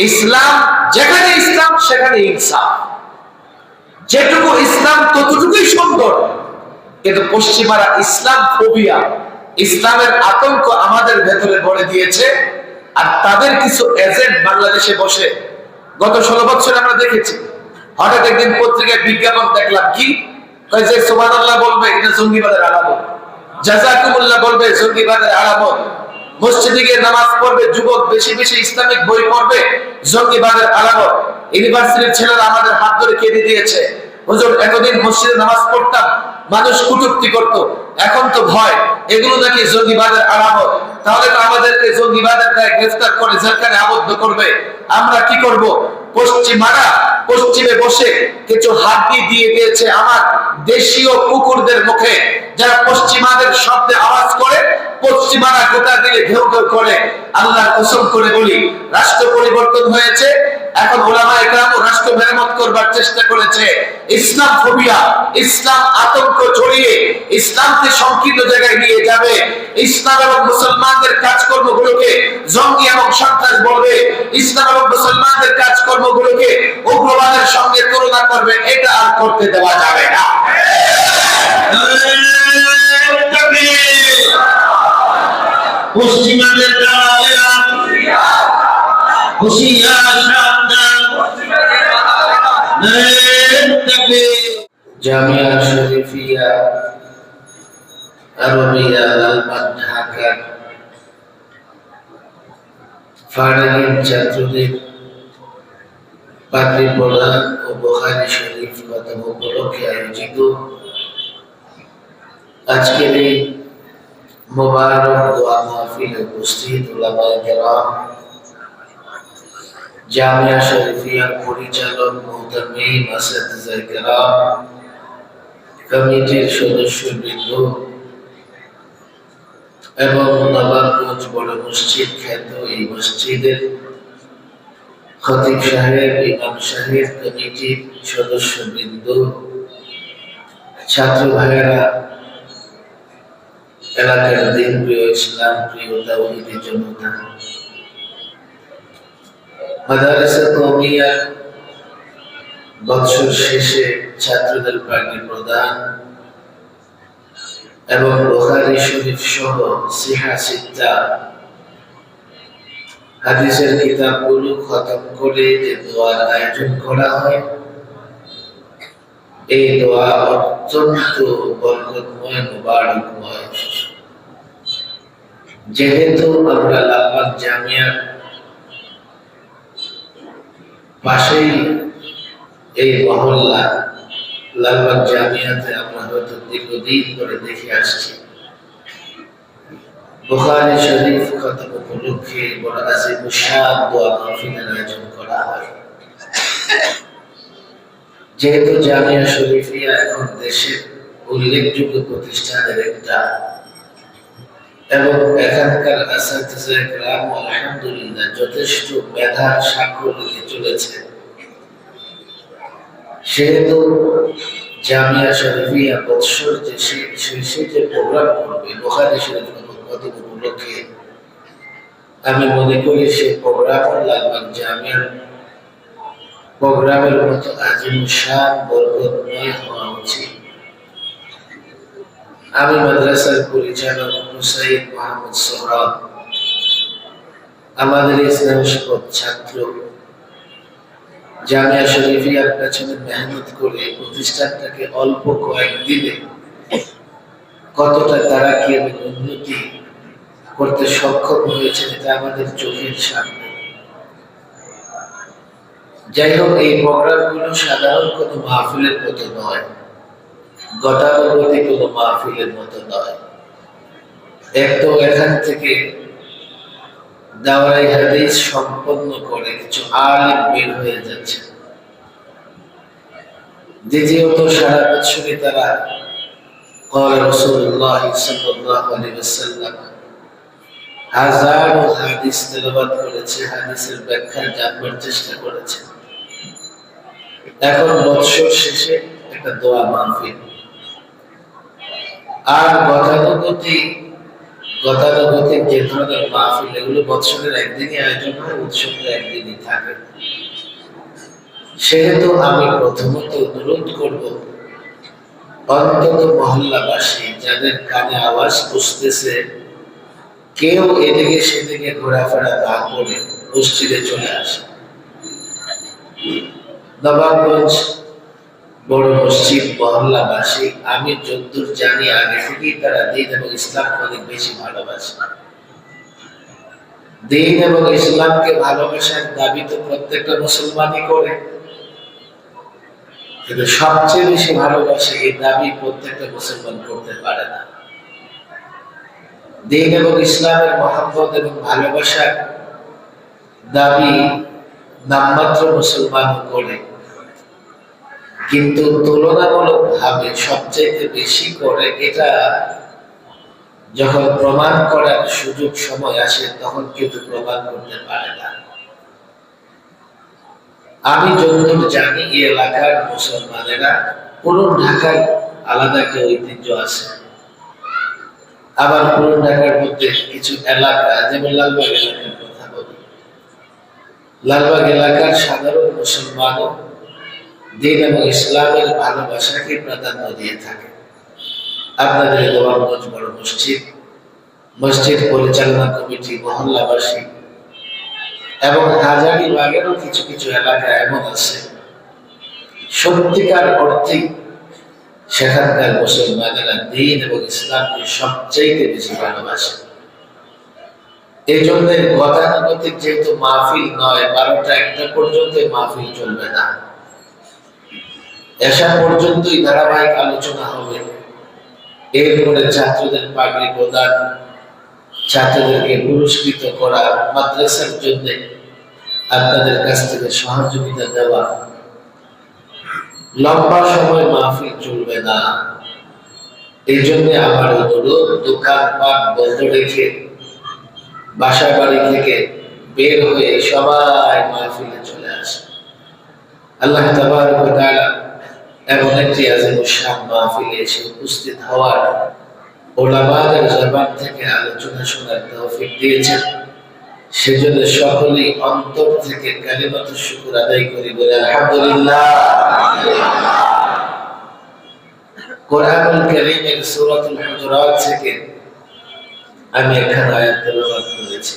ইসলাম যেখানে ইসলাম সেখানে ইনসাফ, যেটুকু ইসলাম ততটুকুই সুন্দর। কিন্তু পশ্চিমারা ইসলাম ফোবিয়া, ইসলামের আতঙ্ক আমাদের ভেতরে ভরে দিয়েছে। আর তাদের কিছু এজেন্ট বাংলাদেশে বসে গত 16 বছর আমরা দেখেছি, হঠাৎ একদিন পত্রিকায় বিজ্ঞাপন দেখলাম, কি যে সুবহানাল্লাহ বলবে এটা জঙ্গিবাদের আলামত, জাযাকুমুল্লাহ বলবে জঙ্গিবাদের আলামত, মসজিদে গিয়ে নামাজ পড়বে যুবক বেশি বেশি ইসলামিক বই পড়বে জঙ্গিবাদের আলামত। ইউনিভার্সিটির ছেলেরা আমাদের হাত ধরে কেঁদে দিয়েছে, হুজুর এতদিন মসজিদে নামাজ পড়তাম, মানুষ কটূক্তি করত, এখন তো ভয়, এগুলো নাকি জঙ্গিবাদের আলামত। তাহলে তো আমাদেরকে জঙ্গিবাদের দায়ে গ্রেফতার করে জেলখানায় আবদ্ধ করবে। আমরা কি করব? পশ্চিমারা পশ্চিমে বসে কিছু হাড্ডি দিয়ে দিয়েছে আমার দেশীয় কুকুরদের মুখে, যারা পশ্চিমাদের শব্দে আওয়াজ করে, পশ্চিমারা গোটা দিলে ঘেউ ঘেউ করে। আল্লাহর কসম করে বলি, রাষ্ট্র পরিবর্তন হয়েছে, এখন উলামায়ে কেরাম রাষ্ট্র মেরামত করবার চেষ্টা করেছে। ইসলাম ফোবিয়া, ইসলাম আতঙ্ক ছড়িয়ে ইসলামকে সংকীর্ণ জায়গায় নিয়ে যাবে। ইসলাম এবং মুসলমানদের কাজকর্মগুলোকে জঙ্গি এবং সন্ত্রাস বলবে, ইসলাম এবং মুসলমানদের কাজকর্মগুলোকে উগ্রবাদের সঙ্গে তুলনা করবে। এটা আর করতে দেওয়া যাবে না। পশ্চিমাদের জামিয়া শরীফিয়া আরবিয়া লালবাগ ঢাকা ফারাগীর ছাত্রদের পাগড়ি প্রদান ও বুখারী শরীফ খতম উপলক্ষে আয়োজিত আজকের এই মুবারক দোয়া মাহফিলে উপস্থিত উলামায়ে কেরাম, জামিয়া শরীফিয়ার পরিচালক মুহতামিম আসাতিজায়ে কেরাম, কমিটির সদস্যবৃন্দ এবং নবাবগঞ্জ বড় মসজিদ খ্যাত এই মসজিদের খতিব সাহেব, ইমাম সাহেব, কমিটির সদস্যবৃন্দ, ছাত্র ভাইয়েরা, এলাকার দিন প্রিয়, ইসলাম প্রিয় তাওহীদি জনতা, মাদ্রাসা কওমিয়া বছর শেষে ছাত্রদের পাগড়ি প্রদান এবং বুখারী শরীফ সহ সিহা সিত্তা হাদিসের কিতাবগুলো খতম করে যে দোয়ার আয়োজন করা হয়, এই দোয়া অত্যন্ত বরকতময়, মুবারকময়। যেহেতু আমরা লালবাগ জামিয়ার পাশেই এই মহল্লা, লালবাগ জামিয়াতে আমরা হয়তো দীর্ঘদিন ধরে দেখে আসছি বুখারী শরীফ খতম উপলক্ষে বড় আজিমুশ শান দোয়া মাহফিলের আয়োজন করা হয়। যেহেতু জামিয়া শরীফিয়া এখন দেশের উল্লেখযোগ্য প্রতিষ্ঠানের একটা, এবং এখানকার আসাতিজায়ে কেরাম আলহামদুলিল্লাহ যথেষ্ট মেধার সাক্ষ্য রেখে চলেছে, সেহেতু জামিয়া শরীফিয়া বৎসর যে শেষে যে প্রোগ্রাম করবে বুখারী শরীফ খতম উপলক্ষে, আমি মনে করি সে প্রোগ্রাম লালবাগ জামিয়ার প্রোগ্রামের মতো আজিমুশ শান বরকতময় হওয়া উচিত। আমি মাদ্রাসার পরিচালক হুসাইন মাহমুদ সোহরাব, আমাদের স্নেহস্পদ ছাত্র, জামিয়া শরীফিয়ার পেছনে মেহনত করে প্রতিষ্ঠানটাকে অল্প কয়েকদিনে কতটা তারাকি এবং উন্নতি করতে সক্ষম হয়েছে এটা আমাদের চোখের সামনে। যাই হোক, এই প্রোগ্রামগুলো সাধারণ কোনো মাহফিলের মতো নয়, গতানুগতিক কোনো মাহফিলের মতো নয়। তো এখান থেকে দাওরাই হাদিস সম্পন্ন করে কিছু আলেম বের হয়ে যাচ্ছে। দ্বিতীয়ত সারা বছরই তারা ক্বালা রাসূলুল্লাহ সাল্লাল্লাহু আলাইহি ওয়াসাল্লাম হাজারো হাদিস তেলাওয়াত করেছে, হাদিসের ব্যাখ্যা জানবার চেষ্টা করেছে। এখন বছর শেষে একটা দোয়া মাহফিল, আর গতানুগতিক গতানুগতিক যে ধরনের মাহফিল, এগুলো বৎসরের একদিনই আয়োজন হয়, উৎসবটা একদিনই থাকে। সেহেতু আমি প্রথমত অনুরোধ করব, অন্তত মহল্লাবাসী যাদের কানে আওয়াজ বুঝতেছে, কেউ এদিকে সেদিকে ঘোরাফেরা না করে মসজিদে চলে আসে। নবাবগঞ্জ বড় মসজিদ মহল্লাবাসী, আমি যতদূর জানি আগে থেকেই তারা দিন এবং ইসলামকে অনেক বেশি ভালোবাসে। দিন এবং ইসলামকে ভালোবাসার দাবি তো প্রত্যেকটা মুসলমানই করে, কিন্তু সবচেয়ে বেশি ভালোবাসে এই দাবি প্রত্যেকটা মুসলমান করতে পারে না। দিন এবং ইসলামের মহব্বত এবং ভালোবাসার দাবি নামমাত্র মুসলমান করে, কিন্তু তুলনামূলক ভাবে সবচেয়ে বেশি করে এটা যখন প্রমাণ করার সুযোগ সময় আসে তখন কিন্তু প্রমাণ করতে পারে না। আমি যতদূর জানি এই এলাকার মুসলমানেরা, পুরো ঢাকায় আলাদা একটা ঐতিহ্য আছে, আবার পুরো ঢাকার মধ্যে কিছু এলাকা, যেমন লালবাগ এলাকার কথা বলি, লালবাগ এলাকার সাধারণ মুসলমানও দিন এবং ইসলামের ভালোবাসাকে প্রাধান্য দিয়ে থাকে। আপনাদের নবাবগঞ্জ বড় মসজিদ, মসজিদ পরিচালনা কমিটি, মহল্লাবাসী এবং হাজারীবাগেরও কিছু কিছু এলাকা এমন আছে সত্যিকার অর্থে সেখানকার মুসলমানেরা দিন এবং ইসলামকে সবচেয়ে বেশি ভালোবাসে। এই জন্য গতানুগতিক যেহেতু মাহফিল নয়, 12টা-1টা পর্যন্ত মাহফিল চলবে না, এশা পর্যন্তই ধারাবাহিক আলোচনা হবে। এরপরে ছাত্রদের পাগড়ি প্রদান, ছাত্রদেরকে পুরস্কৃত করা, মাদ্রাসার জন্য আপনাদের কাছ থেকে সহযোগিতা দেওয়া, লম্বা সময় মাহফিল চলবে না। এই জন্য আমার অনুরোধ, দোকানপাট বন্ধ রেখে বাসা বাড়ি থেকে বের হয়ে সবাই মাহফিলে চলে আসে। আল্লাহ তাবারক ওয়া তাআলা এমন একটি আযীম শান মাহফিলে এসে উপস্থিত হওয়ার, উলামাদের জবান থেকে আলোচনা শোনার তৌফিক দিয়েছেন। সেজন্য সকলেই অন্তর থেকে কালিমাতুশ শুকর আদায় করি, বলে আলহামদুলিল্লাহ। কোরআনুল কারীমের সূরাতুল হুজুরাত থেকে আমি এখানে আয়াত তেলাওয়াত করেছি।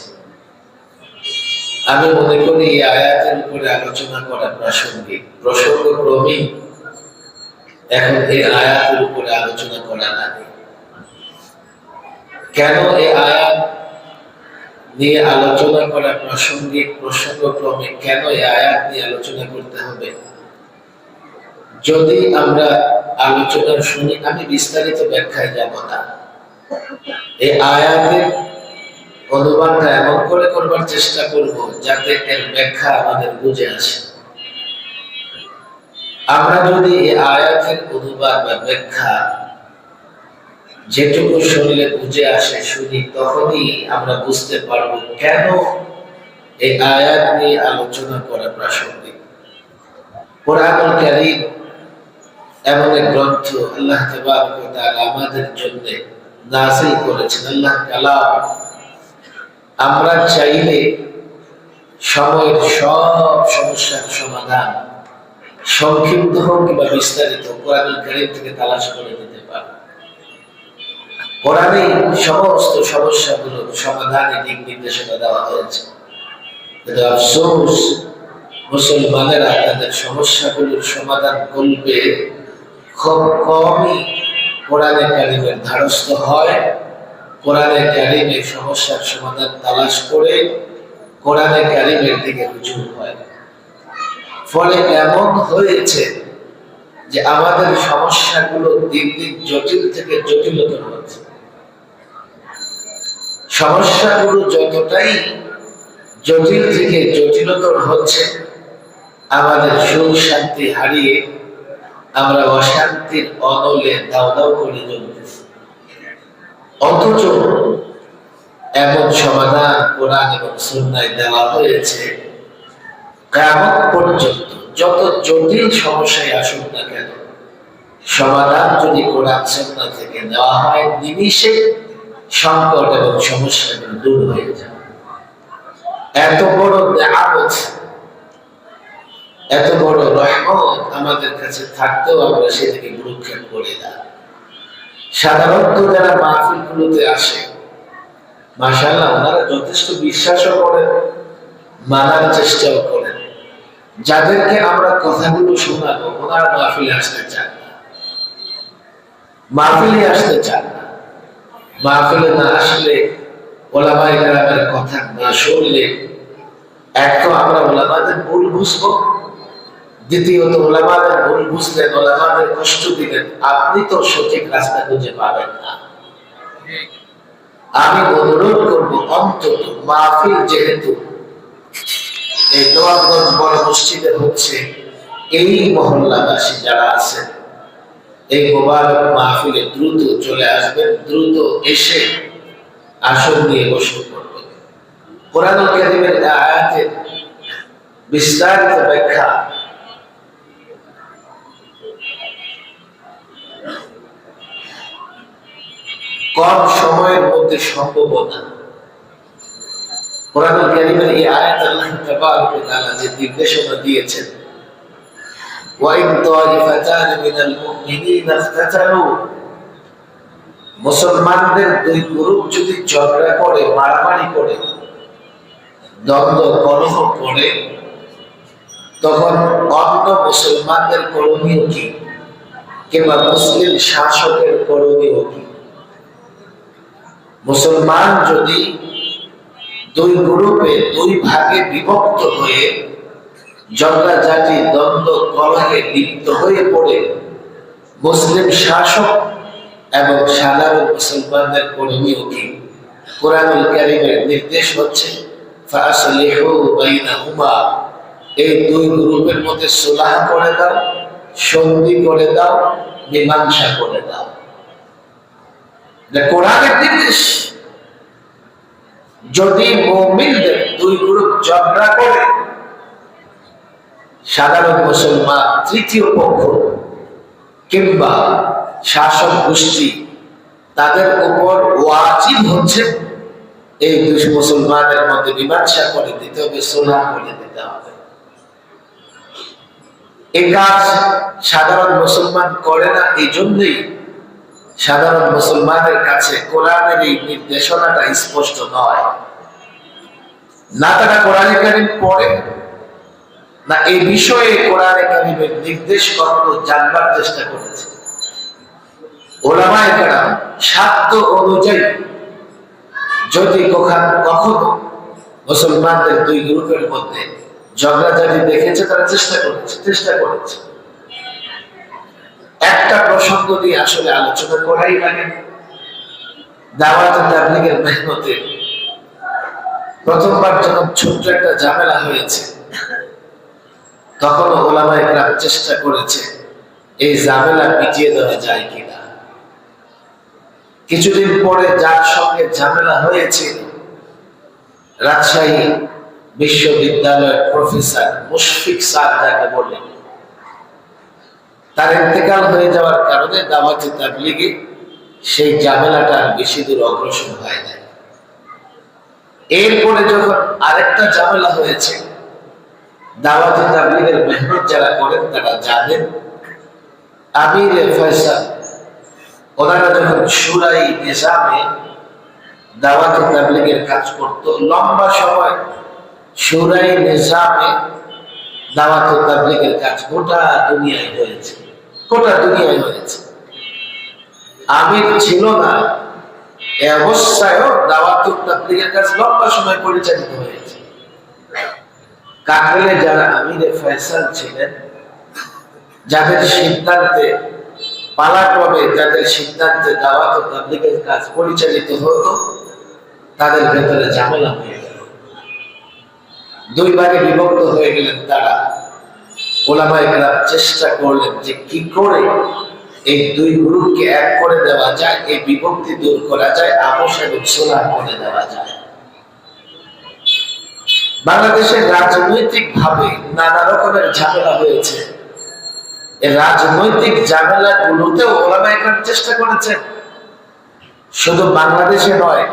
আমি মনে করি এই আয়াতের উপরে আলোচনা করা প্রাসঙ্গিক, প্রসঙ্গক্রমে এখন এই আয়াতের উপরে আলোচনা করা লাগে। কেন এই আয়াত নিয়ে আলোচনা করা প্রাসঙ্গিক, প্রসঙ্গক্রমে কেন এই আয়াত নিয়ে আলোচনা করতে হবে? যদি আমরা আলোচনা শুনি, আমি বিস্তারিত ব্যাখ্যায় যাব না, এই আয়াতের অনুবাদটা এমন করে করবার চেষ্টা করব যাতে এর ব্যাখ্যা আমাদের বুঝে আসে। আমরা যদি এই আয়াতের অনুবাদ বা ব্যাখ্যা যেটুকু শুনলে বুঝে আসে শুনি, তখনই আমরা বুঝতে পারবো কেন এই আয়াত নিয়ে আলোচনা করা প্রাসঙ্গিক। কোরআনুল কারীম এমন এক গ্রন্থ আল্লাহ তাবারক ওয়া তাআলা আমাদের জন্য নাযিল করেছেন, আল্লাহ কালাম। আমরা চাইলে সময়ের সব সমস্যার সমাধান, সংক্ষিপ্ত হোক কিংবা বিস্তারিত, কোরআনুল কারীম থেকে তালাশ করে নিতে পারি। কোরআনে সমস্ত সমস্যাগুলোর সমাধানের দিক নির্দেশনা দেওয়া হয়েছে, কিন্তু আফসোস মুসলমানেরা তাদের সমস্যাগুলোর সমাধান করবে খুব কমই কোরআনে কারীমের ধারস্থ হয়। কোরআনে কারীমের সমস্যার সমাধান তালাশ করে কোরআনে কারীমের দিকে রুজু হয়। ফলে এমন হয়েছে যে আমাদের সমস্যাগুলো দিন দিন জটিল থেকে জটিলতর হচ্ছে। সমস্যাগুলো যতটাই জটিল থেকে জটিলতর হচ্ছে, আমাদের সুখ শান্তি হারিয়ে আমরা অশান্তির অনলে দাও দাও করে জ্বলতেছি। অথচ এমন সমাধান কোরআন এবং সুন্নাহয় দেওয়া হয়েছে, কিয়ামত পর্যন্ত যত জটিল সমস্যায় আসুক না কেন, সমাধান যদি কোরআন সুন্নাহ থেকে দেওয়া হয়, নিমিষে সংকট এবং সমস্যাগুলো দূর হয়ে যাবে। এত বড় নেয়ামত, এত বড় রহমত আমাদের কাছে থাকতেও আমরা সেটাকে ভ্রুক্ষেপ করি না। সাধারণত যারা মাহফিলগুলোতে আসে, মাশাআল্লাহ, ওনারা যথেষ্ট বিশ্বাসও করেন, মানার চেষ্টাও করেন। যাদেরকে আমরা কথাগুলো শোনাবো ওনারা মাহফিলে আসতে চান না, মাহফিলে আসতে চান না। মাহফিলে না আসলে, ওলামায়ে কেরামের কথা না শুনলে, এক তো আমরা ওলামাদের ভুল বুঝবো, দ্বিতীয়ত ওলামাদের ভুল বুঝলেন, ওলামাদের কষ্ট দিলেন, আপনি তো সঠিক রাস্তা খুঁজে পাবেন না। আমি অনুরোধ করব, অন্তত মাহফিল যেহেতু এই নবাবগঞ্জ বড় মসজিদে হচ্ছে, এই মহল্লাবাসী যারা আছেন এই মোবারক মাহফিলে দ্রুত চলে আসবেন, দ্রুত এসে আসন নিয়ে বসে পড়বেন। কোরআনুল কারীমের আয়াতের বিস্তারিত ব্যাখ্যা কম সময়ের মধ্যে সম্ভব না। কোরআনুল কারীমের এই আয়াত আল্লাহ তাবারক ওয়া তাআলা যে নির্দেশনা দিয়েছেন, ওয়াইন তাইফাতান মিনাল মুমিনিনা ইখতাতালু, মুসলমানদের দুই গ্রুপ যদি ঝগড়া করে, মারামারি করে, দ্বন্দ্ব কলহ করে, তখন অন্য মুসলমানদের করণীয় কি, কিংবা মুসলিম শাসকের করণীয় কি? মুসলমান যদি দুই গ্রুপে, দুই ভাগে বিভক্ত হয়ে ঝগড়াঝাটি, দ্বন্দ্ব কলহে লিপ্ত হয়ে পড়ে, মুসলিম শাসক এবং সাধারণ মুসলমানদের করণীয় কি? কোরআনুল কারীমের নির্দেশ হচ্ছে, ফাসলিহু বাইনাহুমা, এই দুই গ্রুপের মধ্যে সুলহ করে দাও, সন্ধি করে দাও, মীমাংসা করে দাও। এটা কোরআনের নির্দেশ। যদি মুমিনদের দুই গ্রুপ ঝগড়া করে, সাধারণ মুসলমান, তৃতীয় পক্ষ কিংবা শাসক গোষ্ঠী, তাদের উপর ওয়াজিব হচ্ছে এই দুই মুসলমানের মধ্যে মীমাংসা করে দিতে হবে, সুলহ করে দিতে হবে। এই কাজ সাধারণ মুসলমান করে না, এই জন্যই সাধারণ মুসলমানের কাছে কোরআনের এই নির্দেশনাটা স্পষ্ট নয়। না তারা কোরআন কারীম পড়ে, না এই বিষয়ে কোরআন কারীমের নির্দেশ কখনো জানবার চেষ্টা করেছে। ওলামায়ে কেরাম সাধ্য অনুযায়ী যদি কখনো মুসলমানদের দুই গ্রুপের মধ্যে ঝগড়াঝাটি দেখেছে, তারা চেষ্টা করেছে। একটা প্রসঙ্গ দিয়ে আসলে আলোচনা করাই লাগে। দাওয়াত তাবলীগের মেহনতে প্রথমবার যখন ছোট্ট একটা ঝামেলা হয়েছে, তখন ওলামায়ে কেরাম চেষ্টা করেছে এই ঝামেলা মিটিয়ে দেওয়া যায় কিনা। কিছুদিন পরে যার সঙ্গে ঝামেলা হয়েছে, রাজশাহী বিশ্ববিদ্যালয়ের প্রফেসর মুশফিক স্যার যাকে বললেন, তার ইন্তেকাল হয়ে যাওয়ার কারণে দাওয়াতে তাবলীগে সেই ঝামেলাটা আর বেশি দূর অগ্রসর হয় না। এরপরে যখন আরেকটা ঝামেলা হয়েছে, দাওয়াতে তাবলীগের মেহনত যারা করেন তারা জানেন, আমিরে ফয়সাল ওনারা যখন শুরাই নিজামে দাওয়াতে তাবলীগের কাজ করত, লম্বা সময় শুরাই নিজামে দাওয়াতে তাবলীগের কাজ গোটা দুনিয়ায় হয়েছে, গোটা দুনিয়ায় হয়েছে। আমির ছিল না, এই অবস্থায়ও দাওয়াতে তাবলীগের কাজ লম্বা সময় পরিচালিত হয়েছে। কাকরাইলে যারা আমিরে ফয়সাল ছিলেন, যাদের সিদ্ধান্তে পালাক্রমে, যাদের সিদ্ধান্তে দাওয়াত তাবলীগের কাজ পরিচালিত হতো, তাদের ভেতরে ঝামেলা হয়ে গেল, দুই ভাগে বিভক্ত হয়ে গেলেন তারা। ওলামায়ে কেরাম চেষ্টা করলেন যে কি করে এই দুই গ্রুপকে এক করে দেওয়া যায়, এই বিভক্তি দূর করা যায়, আপোষ এবং সুলহ করে দেওয়া যায়। বাংলাদেশের রাজনৈতিক ভাবে নানা রকমের ঝামেলা হয়েছে। এই রাজনৈতিক ঝামেলা গুলোতেও ওলামায়ে কেরাম চেষ্টা করেছেন শুধু বাংলাদেশে নয়,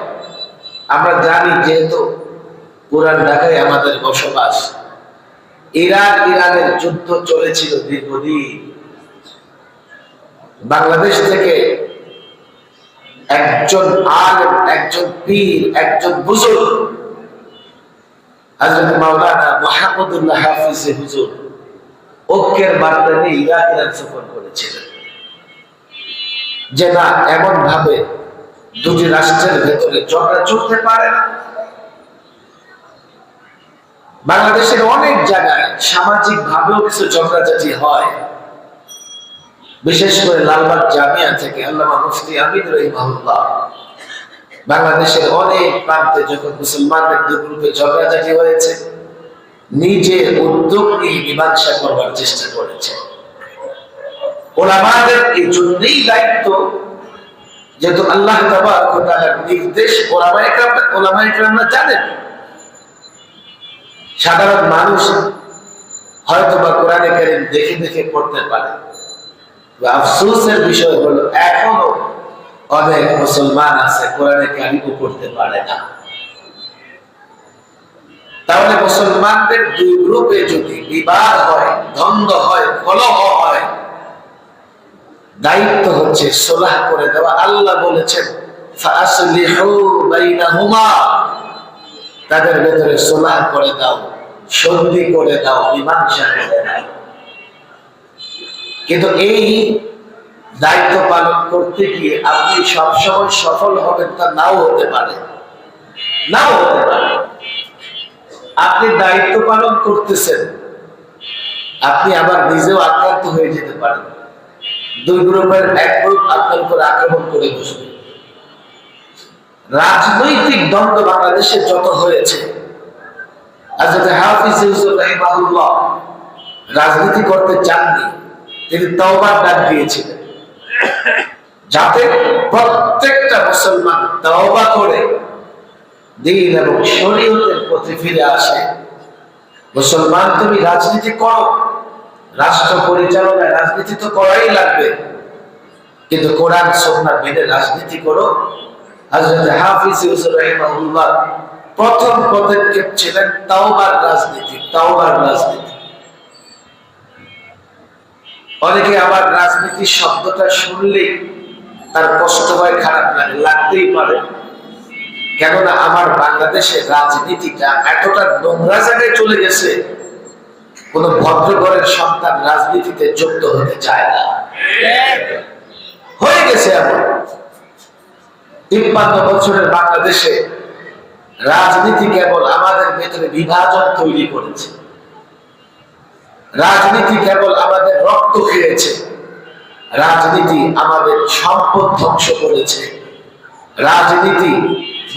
আমরা জানি যেহেতু পুরান ঢাকায় আমাদের বসবাস, ইরানের যুদ্ধ চলেছিল দীর্ঘদিন। বাংলাদেশ থেকে একজন আলেম, একজন পীর, একজন বুজুর্গ হযরত মাওলানা মুহাম্মদুল্লাহ হাফিজ হুজুর ঐক্যের বার্তা নিয়ে ইরান সফর করেছিলেন, যে না, এমন ভাবে দুটি রাষ্ট্রের ভেতরে ঝগড়া চলতে পারে না। বাংলাদেশের অনেক জায়গায় সামাজিক ভাবেও কিছু ঝগড়াঝাটি হয়, বিশেষ করে লালবাগ জামিয়া থেকে আল্লামা মুফতি আমিন রাহিমাহুল্লাহ বাংলাদেশের অনেক প্রান্তে যখন মুসলমানদের দুই গ্রুপে ঝগড়াঝাটি হয়েছে, নিজে উদ্যোগ নিয়ে মীমাংসা করবার চেষ্টা করেছে। ওলামাদের এই জন্যই দায়িত্ব, যেহেতু আল্লাহ তাবারক ওয়া তাআলার নির্দেশ ওলামায়ে কেরামরা জানেন। সাধারণ মানুষ হয়তো বা কোরআনে কারীম দেখে দেখে পড়তে পারে, আফসোসের বিষয় হলো এখনো অনেক মুসলমান আছে কোরআনে কারীম পড়তে পারে না। তাহলে মুসলমানদের দুই গ্রুপে যদি বিবাদ হয়, দ্বন্দ্ব হয়, কলহ হয়, দায়িত্ব হচ্ছে সুলহ করে দেওয়া। আল্লাহ বলেছেন ফাসলিহু বাইনাহুমা, তাদের ভেতরে সুলহ করে দাও, সন্ধি করে দাও, মীমাংসা করে দাও। কিন্তু এই দায়িত্ব পালন করতে গিয়ে আপনি সবসময় সফল হবেন তা নাও হতে পারে, নাও হতে পারে। আপনি দায়িত্ব পালন করতেছেন, আপনি আবার নিজেও আক্রান্ত হয়ে যেতে পারেন। দুই গ্রুপের এক গ্রুপ আপনার উপর আক্রমণ করে বসবে। রাজনৈতিক দ্বন্দ্ব বাংলাদেশে যত হয়েছে, হযরত হাফিজ হুজুর রাহিমাহুল্লাহ রাজনীতি করতে চাননি, তিনি তাওবার ডাক দিয়েছিলেন, যাতে প্রত্যেকটা মুসলমান তাওবা করে দ্বীন এবং শরীয়তের পথে ফিরে আসে। মুসলমান, তুমি রাজনীতি করো, রাষ্ট্র পরিচালনায় রাজনীতি তো করাই লাগবে, কিন্তু কোরআন সুন্নাহ মেনে রাজনীতি করো। হযরত হাফিজ হুজুর রাহিমাহুল্লাহ প্রথম পদক্ষেপ ছিলেন তাওবার রাজনীতি, তাওবার রাজনীতি। অনেকে আবার রাজনীতি শব্দটা শুনলেই তার কষ্ট হয়, খারাপ লাগে, লাগতেই পারে। কেননা আমার বাংলাদেশে রাজনীতিটা এতটা নোংরা জায়গায় চলে গেছে, কোন ভদ্র ঘরের সন্তান রাজনীতিতে যুক্ত হতে চায় না, হয়ে গেছে এমন। 53 বছরের বাংলাদেশে রাজনীতি কেবল আমাদের ভেতরে বিভাজন তৈরি করেছে, রাজনীতি কেবল আমাদের রক্ত খেয়েছে, রাজনীতি আমাদের সম্পদ ধ্বংস করেছে, রাজনীতি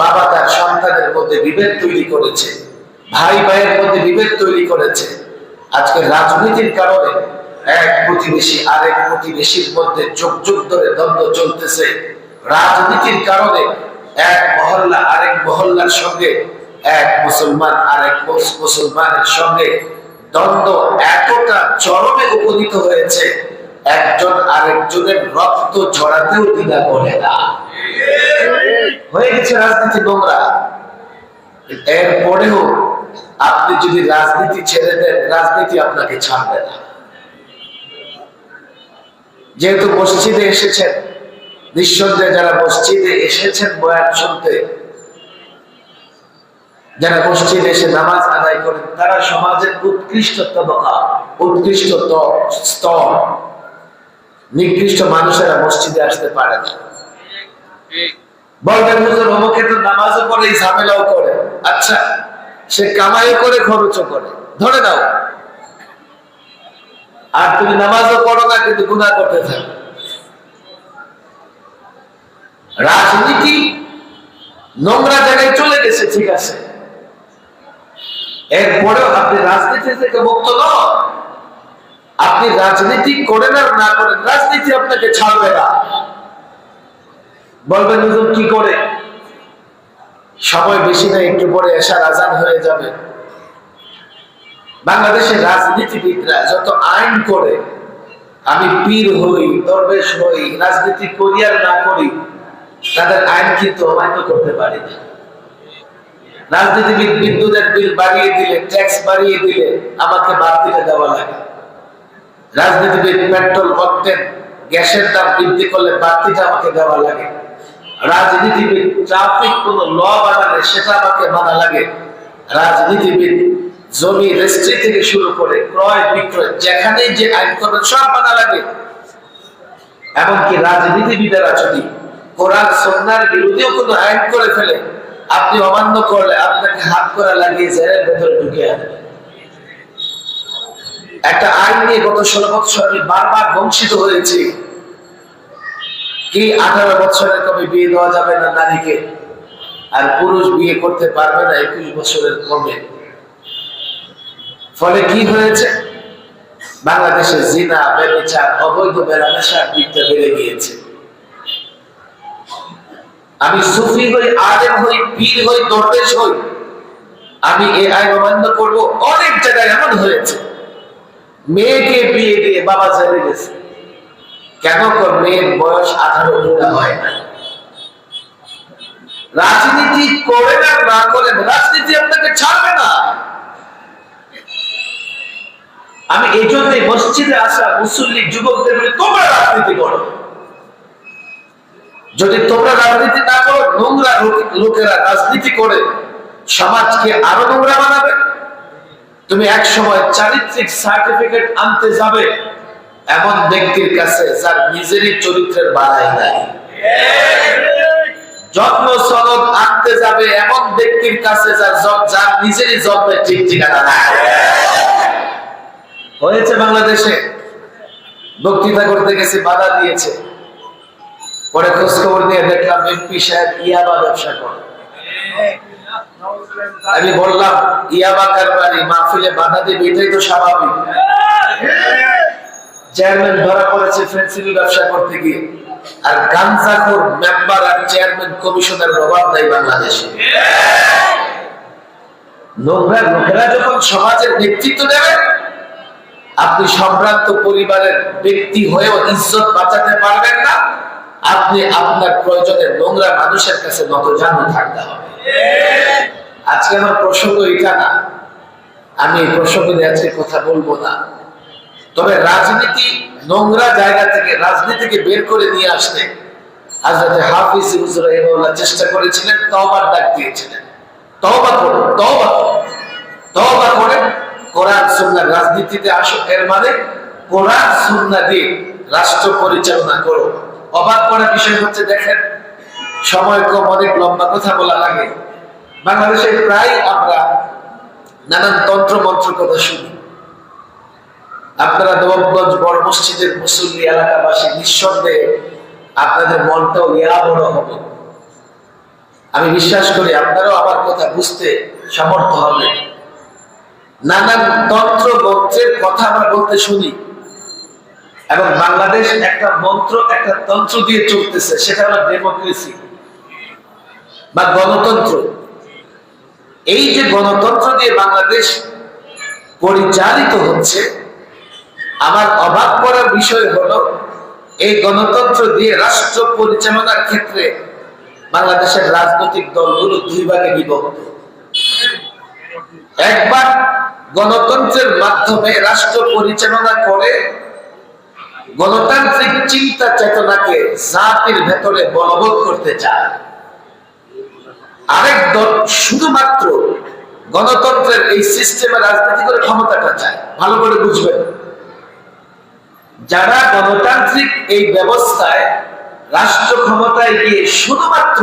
বাবা তার সন্তানের মধ্যে বিভেদ তৈরি করেছে, ভাই ভাইয়ের মধ্যে বিভেদ তৈরি করেছে। আজকে রাজনীতির কারণে এক প্রতিবেশী আরেক প্রতিবেশীর মধ্যে যুগ যুগ ধরে দ্বন্দ্ব চলতেছে। রাজনীতির কারণে এক মহল্লা আরেক মহল্লার সঙ্গে, এক মুসলমান আরেক মুসলমানের সঙ্গে দ্বন্দ্ব এতটা চরমে উপনীত হয়েছে, একজন আরেকজনের রক্ত ঝরাতেও দ্বিধা করে না, হয়ে গেছে রাজনীতি নোংরা। এরপরেও আপনি যদি রাজনীতি ছেড়ে দেন, রাজনীতি আপনাকে ছাড়বে না। যেহেতু মসজিদে এসেছেন, নিঃসন্দেহে যারা মসজিদে এসেছেন বয়ান শুনতে, যারা মসজিদে এসে নামাজ আদায় করেন, তারা সমাজের উৎকৃষ্ট তবকা, উৎকৃষ্ট স্তর। নিকৃষ্ট মানুষেরা মসজিদে আসতে পারে না। বলবেন হুজুর অমুকে তো নামাজও পড়ে, ঝামেলাও করে। আচ্ছা, সে কামাই করে, খরচও করে, ধরে দাও। আর তুমি নামাজও পড়ো না, কিন্তু গুনাহ করতে থাকো। রাজনীতি নোংরা জায়গায় চলে গেছে, ঠিক আছে, এরপরেও আপনি রাজনীতি থেকে মুক্ত নন। আপনি রাজনীতি করেন আর না করেন, রাজনীতি আপনাকে ছাড়বে না। বলবেন হুজুর কি করে? সময় বেশি না, একটু পরে এশার আজান হয়ে যাবে। বাংলাদেশের রাজনীতিবিদরা যত আইন করে, আমি পীর হই, দরবেশ হই, রাজনীতি করি আর না করি, তাদের আইন কিন্তু অমান্য করতে পারি না। রাজনীতিবিদ বিদ্যুতের বিল বাড়িয়ে দিলে, ট্যাক্স বাড়িয়ে দিলে আমাকে বাড়তিটা দেওয়া লাগে। রাজনীতিবিদ পেট্রোল, অক্টেন, গ্যাসের দাম বৃদ্ধি করলে বাড়তিটা আমাকে দেওয়া লাগে। রাজনীতিবিদ ট্রাফিক কোন ল বানালে সেটা আমাকে মানা লাগে। রাজনীতিবিদ জমি রেজিস্ট্রি থেকে শুরু করে ক্রয় বিক্রয় যেখানেই যে আইন করবেন সব মানা লাগে। এমনকি রাজনীতিবিদেরা যদি কোরআন সুন্নাহর বিরোধীও কোনো আইন করে ফেলে, আপনি অমান্য করলে আপনাকে হাত করা লাগিয়ে জেলের ভেতরে ঢুকিয়ে আনবে। একটা আইন নিয়ে গত 16 বছর আমি বারবার বঞ্চিত হয়েছি। কি 18 বছরের কমে বিয়ে দেওয়া যাবে না নারীকে, আর পুরুষ বিয়ে করতে পারবে না 21 বছরের কমে। ফলে কি হয়েছে? বাংলাদেশে জিনা, ব্যভিচার, অবৈধ মেলামেশার দিকটা বেড়ে গিয়েছে। আমি সুফি হই, আলেম হই, পীর হই, দরবেশ হই, আমি এই আইন অমান্য করবো। অনেক জায়গায় এমন হয়েছে মেয়েকে বিয়ে দিয়ে বাবা জেলে গেছে। কেন? মেয়ের বয়স 18 পুরা হয় না। রাজনীতি করেন আর না করেন, রাজনীতি আপনাকে ছাড়বে না। আমি এই জন্যই মসজিদে আসা মুসল্লি যুবকদের বলি, তোমরা রাজনীতি করো। যদি তোমরা রাজনীতি না করো, নোংরা লোকেরা রাজনীতি করে সমাজকে আরো নোংরা বানাবে। তুমি এক সময় চারিত্রিক সার্টিফিকেট আনতে যাবে এমন ব্যক্তির কাছে যার নিজেরই চরিত্রের বাড়াই নাই। জন্ম সনদ আনতে যাবে এমন ব্যক্তির কাছে যার নিজেরই জন্মের ঠিক ঠিকানা নাই। হয়েছে বাংলাদেশে, বক্তৃতা করতে গেছে, বাধা দিয়েছে। পরে খোঁজ খবর নিয়ে দেখলাম এমপি সাহেব ইয়াবা ব্যবসা করে। আমি বললাম, ইয়াবা কারবারি মাহফিলে বাধা দিবে, এটাই তো স্বাভাবিক। চেয়ারম্যান ধরা পড়েছে ফেন্সিল ব্যবসা করতে গিয়ে, আর গাঞ্জাখোর মেম্বার আর চেয়ারম্যান কমিশনের অভাব নাই বাংলাদেশে। নোংরা লোকেরা যখন সমাজের নেতৃত্ব দেবেন, আপনি সম্ভ্রান্ত পরিবারের ব্যক্তি হয়েও ইজ্জত বাঁচাতে পারবেন না। আপনি আপনার প্রয়োজনে নোংরা মানুষের কাছে নতজানু থাকতে হবে। আজকে আমার প্রসঙ্গ এটা না, আমি এই প্রসঙ্গ নিয়ে আজকে কথা বলবো না। তবে রাজনীতি নোংরা জায়গা থেকে রাজনীতিকে বের করে নিয়ে আসতে হযরত হাফিজ হুজুর রাহিমাহুল্লাহ চেষ্টা করেছিলেন, তওবার ডাক দিয়েছিলেন। তওবা করো, তওবা করো, তওবা করে কোরআন সুন্নাহর রাজনীতিতে আসো। এর মানে কোরআন সুন্নাহ দিয়ে রাষ্ট্র পরিচালনা করো। অবাক করার বিষয় হচ্ছে, দেখেন সময় কম, অনেক লম্বা কথা বলা লাগে। বাংলাদেশে প্রায় আমরা নানান তন্ত্র মন্ত্র কথা শুনি। আপনারা নবাবগঞ্জ বড় মসজিদের মুসল্লি এলাকাবাসী, নিঃসন্দেহে আপনাদের মনটাও ইয়া বড় হবে। আমি বিশ্বাস করি আপনারাও আমার কথা বুঝতে সমর্থ হবেন। নানান তন্ত্র মন্ত্রের কথা আমরা বলতে শুনি, এবং বাংলাদেশ একটা মন্ত্র, একটা তন্ত্র দিয়ে চলতেছে, সেটা হলো ডেমোক্রেসি বা গণতন্ত্র। এই যে গণতন্ত্র দিয়ে বাংলাদেশ পরিচালিত হচ্ছে, আমার অবাক করার বিষয় হলো এই গণতন্ত্র দিয়ে রাষ্ট্র পরিচালনার ক্ষেত্রে বাংলাদেশের রাজনৈতিক দলগুলো দুই ভাগে বিভক্ত। একবার গণতন্ত্রের মাধ্যমে রাষ্ট্র পরিচালনা করে গণতান্ত্রিক চিন্তা চেতনাকে জাতির ভেতরে বলবৎ করতে চায়। আরেক দল শুধুমাত্র গণতন্ত্রের এই সিস্টেমে রাজনীতি করে ক্ষমতাটা চায়। ভালো করে বুঝবেন, যারা গণতান্ত্রিক এই ব্যবস্থায় রাষ্ট্র ক্ষমতায় গিয়ে শুধুমাত্র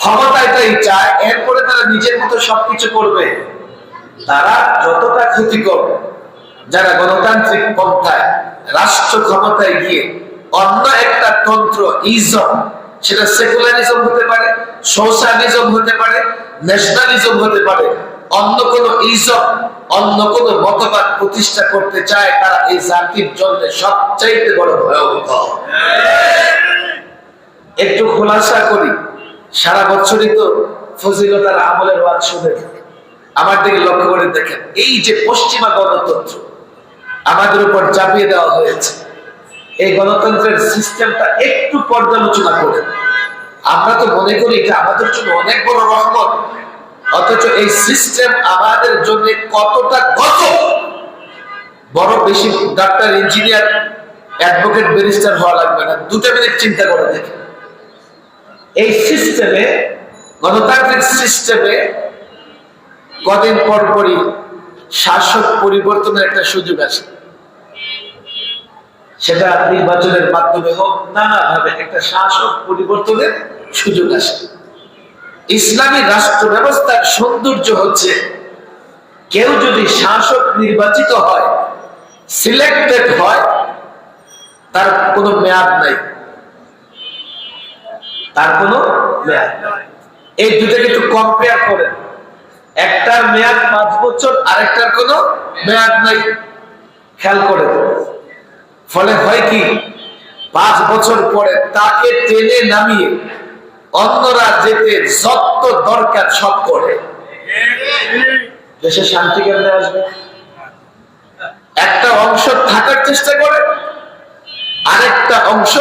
ক্ষমতাটাই চায়, এরপরে তারা নিজের মতো সবকিছু করবে, তারা যতটা ক্ষতিকর যারা গণতান্ত্রিক পন্থায় রাষ্ট্র ক্ষমতায় গিয়ে অন্য একটা তন্ত্র, ইজম, সেটা সেকুলারিজম হতে পারে, সোশ্যালিজম হতে পারে, ন্যাশনালিজম হতে পারে, অন্য কোন ইজম, অন্য কোন মতবাদ প্রতিষ্ঠা করতে চায়, তারা এই জাতির জন্য সবচাইতে বড় ভয়াবহ। একটু খোলাসা করি, সারা বছরই তো ফজিলতার আমলের ওয়াজ শুনেন। আমার দিকে লক্ষ্য করে দেখেন, এই যে পশ্চিমা গণতন্ত্র আমাদের উপর চাপিয়ে দেওয়া হয়েছে, এই গণতন্ত্রের সিস্টেমটা একটু পর্যালোচনা করে আমরা তো মনে করি এটা আমাদের জন্য অনেক বড় রহমত, অথচ এই সিস্টেম আমাদের জন্য কতটা গত। বড় বেশি ডাক্তার, ইঞ্জিনিয়ার, অ্যাডভোকেট, ব্যারিস্টার হওয়া লাগবে না, 2 মিনিট চিন্তা করে দেখে এই সিস্টেমে, গণতান্ত্রিক সিস্টেমে কদিন পর পরই শাসক পরিবর্তনের একটা সুযোগ আসে। সেটা নির্বাচনের মাধ্যমে হোক, নানাভাবে একটা শাসক পরিবর্তনের সুযোগ আসে। ইসলামী রাষ্ট্র ব্যবস্থার সৌন্দর্য হচ্ছে কেউ যদি শাসক নির্বাচিত হয়, সিলেক্টেড হয়, তার কোনো মেয়াদ নাই, তার কোনো মেয়াদ নাই। এই দুটাকে একটু কম্পেয়ার করেন, একটার মেয়াদ 5 বছর, আরেকটার কোনো মেয়াদ নাই, খেয়াল করে। ফলে হয় কি, 5 বছর পরে তাকে টেনে নামিয়ে অন্যরা যেতে যত দরকার সব করে। দেশে শান্তি কেমনে আসবে? একটা অংশ থাকার চেষ্টা করে, আরেকটা অংশ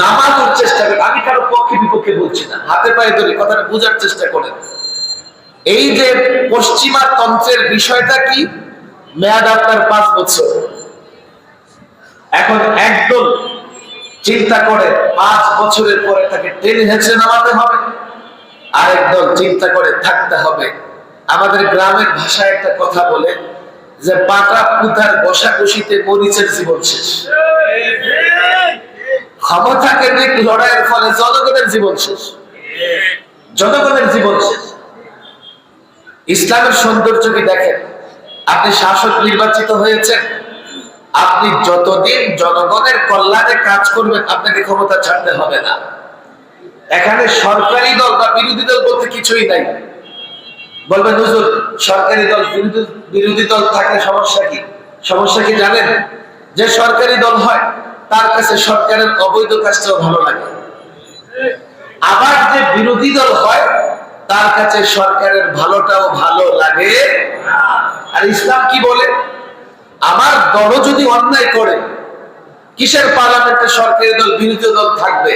নামানোর চেষ্টা করে। আমি কারো পক্ষে বিপক্ষে বলছি না, হাতে পায়ে ধরে কথাটা বোঝার চেষ্টা করেন। এই যে পশ্চিমা তন্ত্রের বিষয়টা কি, মেয়াদ আপনার 5 বছর। এখন একদল চিন্তা করে 5 বছরের পরে তাকে টেনে হেঁচড়ে নামাতে হবে, আরেক দল চিন্তা করে থাকতে হবে। আমাদের গ্রামের ভাষায় একটা কথা বলে যে পাটা পুতার বসাকুশিতে মরিচের জীবন শেষ। ক্ষমতা কেন্দ্রিক লড়াইয়ের ফলে জনগণের জীবন শেষ, জনগণের জীবন শেষ। ইসলামের সৌন্দর্য কি দেখেন, আপনি শাসক নির্বাচিত হয়েছেন, আপনি যতদিন জনগণের কল্যাণে কাজ করবেন আপনাকে ক্ষমতা ছাড়তে হবে না। এখানে সরকারি দল বা বিরোধী দল বলতে কিছুই নাই। বলবেন হুজুর সরকারি দল বিরোধী দল থাকলে সমস্যা কি? সমস্যা কি জানেন? যে সরকারি দল হয় তার কাছে সরকারের অবৈধ কাজটাও ভালো লাগে, আবার যে বিরোধী দল হয় তার কাছে সরকারের ভালোটাও ভালো লাগে। আর ইসলাম কি বলে, আমার দল যদি অন্যায় করে, কিসের পার্লামেন্টে সরকারি দল বিরোধী দল থাকবে?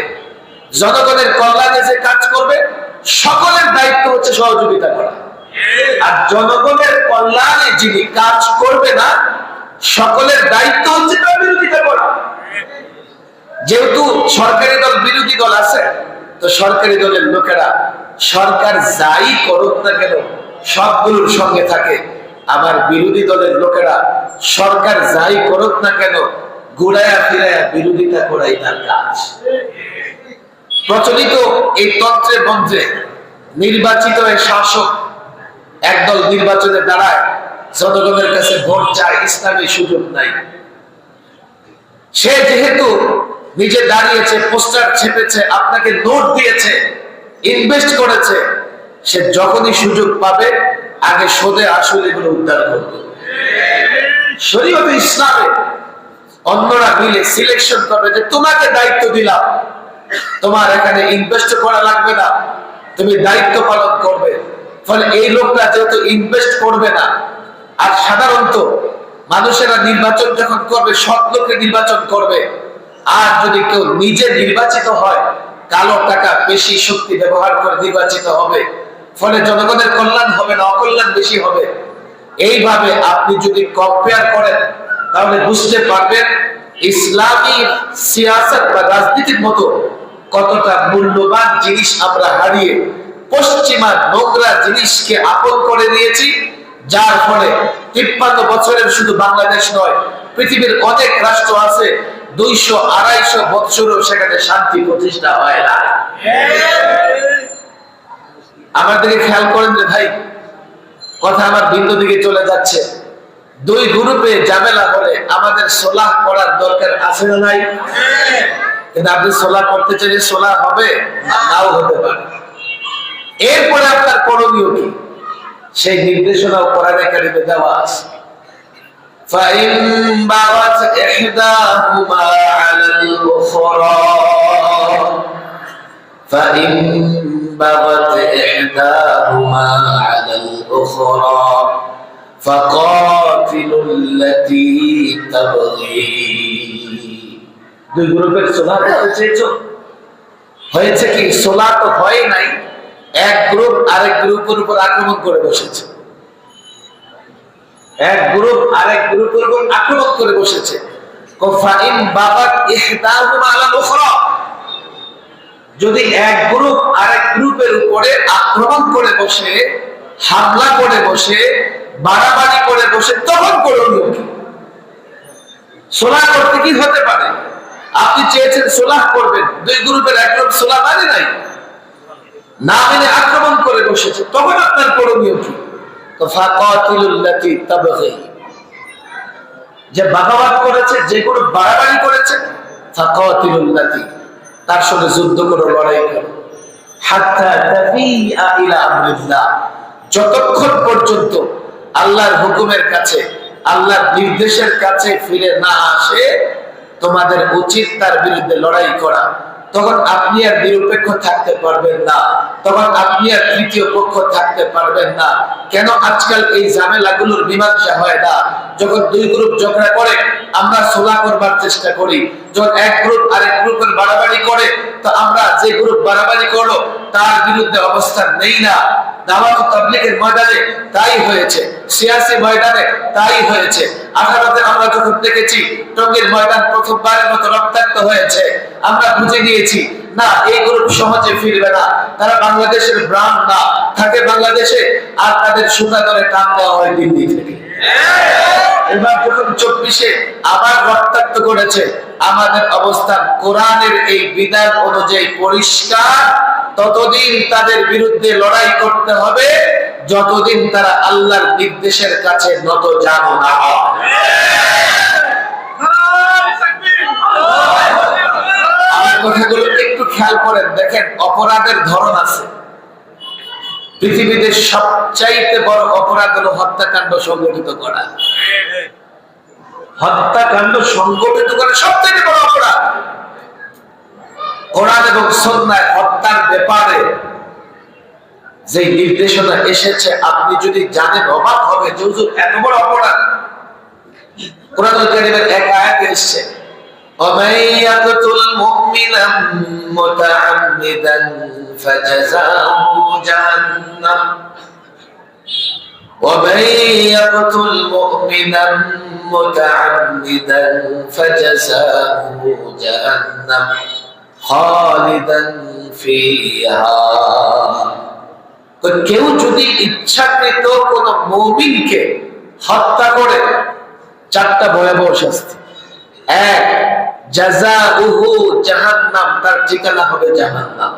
জনগণের কল্যাণে যে কাজ করবে সকলের দায়িত্ব হচ্ছে সহযোগিতা করা। আর জনগণের কল্যাণে যিনি কাজ করবে না, সকলের দায়িত্ব হচ্ছে তার বিরোধিতা করা। যেহেতু সরকারি দল বিরোধী দল আছে, তো সরকারি দলের লোকেরা সরকার যাই করুক না কেন সবগুলোর সঙ্গে থাকে। আবার বিরোধী দলের লোকেরা সরকার যাই করুক না কেন ঘুরাইয়া ফিরাইয়া বিরোধিতা করাই তার কাজ। প্রচলিত এই তন্ত্রে মন্ত্রে নির্বাচিত এই শাসক একদল নির্বাচনে দাঁড়ায়, জনগণের কাছে ভোট চায়, ইসলামী সুযোগ নাই। সে যেহেতু নিজে দাঁড়িয়েছে, পোস্টার ছেপেছে, আপনাকে নোট দিয়েছে, ইনভেস্ট করেছে, সে যখনই সুযোগ পাবে আগে সুদে আসলে এগুলো উদ্ধার করবে। শরীয়ত ইসলামে অন্যরা মিলে সিলেকশন করবে যে তোমাকে দায়িত্ব দিলাম, তোমার এখানে ইনভেস্ট করা লাগবে না, তুমি দায়িত্ব পালন করবে। ফলে এই লোকটা যেহেতু ইনভেস্ট করবে না, আর সাধারণত মানুষেরা নির্বাচন যখন করবে সৎ লোককে নির্বাচন করবে, আর যদি কেউ নিজে নির্বাচিত হয় কালো টাকা বেশি শক্তি ব্যবহার করে নির্বাচিত হবে, ফলে জনগণের কল্যাণ হবে না, অকল্যাণ বেশি হবে। এইভাবে আপনি যদি কম্পেয়ার করেন তাহলে বুঝতে পারবেন ইসলামী সিয়াসত বা রাজনীতির মতো কতটা মূল্যবান জিনিস আমরা হারিয়ে পশ্চিমা নোংরা জিনিসকে আপন করে নিয়েছি, যার ফলে 53 বছরের শুধু বাংলাদেশ নয়, পৃথিবীর অনেক রাষ্ট্র আছে 200-250 বছরও সেখানে শান্তি প্রতিষ্ঠা হয় না। আমাদেরকে খেয়াল করেন যে ভাই, কথা আমার ভিন্ন দিকে চলে যাচ্ছে। 2 গ্রুপে ঝামেলা হলে আমাদের সোলাহ করার দরকার আছে না নাই? কিন্তু আপনি সোলাহ করতে চাইলে সোলাহ হবে, নাও হতে পারে। এরপরে আপনার করণীয় কি, সেই নির্দেশনাও কোরআনে কারিমে দেওয়া আছে। فَإِن بَغَتْ إِحْدَاهُمَا عَلَى الْأُخْرَى فَإِن بَغَتْ إِحْدَاهُمَا عَلَى الْأُخْرَى فَقَاتِلُوا الَّتِي تَبْغِي। 2 গ্রুপের সোলাহ করতে চেয়েছো, হয়েছে কি, সোলা তো হয় নাই, এক গ্রুপ আরেক গ্রুপের উপর আক্রমণ করে বসেছে। এক গ্রুপ আরেক গ্রুপের উপর আক্রমণ করে বসেছে। ফাইন বাবাত ইহদাহুমা আলাল উখরা, যদি এক গ্রুপ আরেক গ্রুপের উপরে আক্রমণ করে বসে, হামলা করে বসে, বাড়াবাড়ি করে বসে, তখন করণীয় কি? সুলহ করতে কি হতে পারে? আপনি চেয়েছেন সুলহ করবেন, দুই গ্রুপের এক গ্রুপ সুলহ মানে নাই, না মেনে আক্রমণ করে বসেছে, তখন আপনার করণীয় কি? তো ফাকাতিলুল্লাতী তাবগী, যে বাগাবাত করেছে, যে গ্রুপ বাড়াবাড়ি করেছে, ফাকাতিলুল্লাতী, তার সঙ্গে যুদ্ধ করে, লড়াই করো, হাত্তা তাফিআ ইলা আমরিল্লাহ, যতক্ষণ পর্যন্ত আল্লাহর হুকুমের কাছে, আল্লাহর নির্দেশের কাছে ফিরে না আসে, তোমাদের উচিত তার বিরুদ্ধে লড়াই করা। তখন আপনি আর নিরপেক্ষ থাকতে পারবেন না, তখন আপনি আর তৃতীয় পক্ষ থাকতে পারবেন না। কেন আজকাল এই ঝামেলাগুলোর মীমাংসা হয় না? যখন দুই গ্রুপ ঝগড়া করে আমরা সুলহ করবার চেষ্টা করি, যখন এক গ্রুপ আরেক গ্রুপের বাড়াবাড়ি করে, তো আমরা যে গ্রুপ বাড়াবাড়ি করলো তার বিরুদ্ধে অবস্থান নেই না। দাওয়াত ও তাবলীগের ময়দানে তাই হয়েছে, সিয়াসি ময়দানে তাই হয়েছে। আদালতে আমরা যখন দেখেছি টঙ্গীর ময়দান প্রথমবারের মতো রক্তাক্ত হয়েছে, আমরা বুঝে নিয়েছি না, এই গ্রুপ সমাজে ফিরবে না, তারা বাংলাদেশের ব্রান্ড না, থাকে বাংলাদেশে, আর তাদের সুতা ধরে টান দেওয়া হয় দিল্লি থেকে। এবার যখন 24-এ আবার রক্তাক্ত করেছে, আমাদের অবস্থান কোরআনের এই বিধান অনুযায়ী পরিষ্কার, ততদিন তাদের বিরুদ্ধে লড়াই করতে হবে যতদিন তারা আল্লাহর নির্দেশের কাছে নত জানো না হয়। আমার কথাগুলো একটু খেয়াল করেন, দেখেন অপরাধের ধরন আছে। পৃথিবীতে সবচাইতে বড় অপরাধ হলো হত্যাকাণ্ড সংগঠিত করা। হত্যাকাণ্ড সংগঠিত করা সবচেয়ে বড় অপরাধ। কোরআন এবং সুন্নাহয় হত্যার ব্যাপারে যে নির্দেশনা এসেছে, আপনি যদি জানেন অবাক হবে যে হুজুর এত বড় অপরাধ। কোরআনুল কারীমের এক আয়াতে এসেছে, وَمَن يَقْتُلْ مُؤْمِنًا مُتَعَمِّدًا فَجَزَاؤُهُ جَهَنَّمُ وَمَن يَقْتُلْ مُؤْمِنًا مُتَعَمِّدًا فَجَزَاؤُهُ جَهَنَّمُ খালিদান ফিহা। তো কেউ যদি ইচ্ছাকৃত কোন মুমিনকে হত্যা করে, চারটা ভয়াবহ শাস্তি। এক, জাযাউহু জাহান্নাম, তার ঠিকানা হবে জাহান্নাম,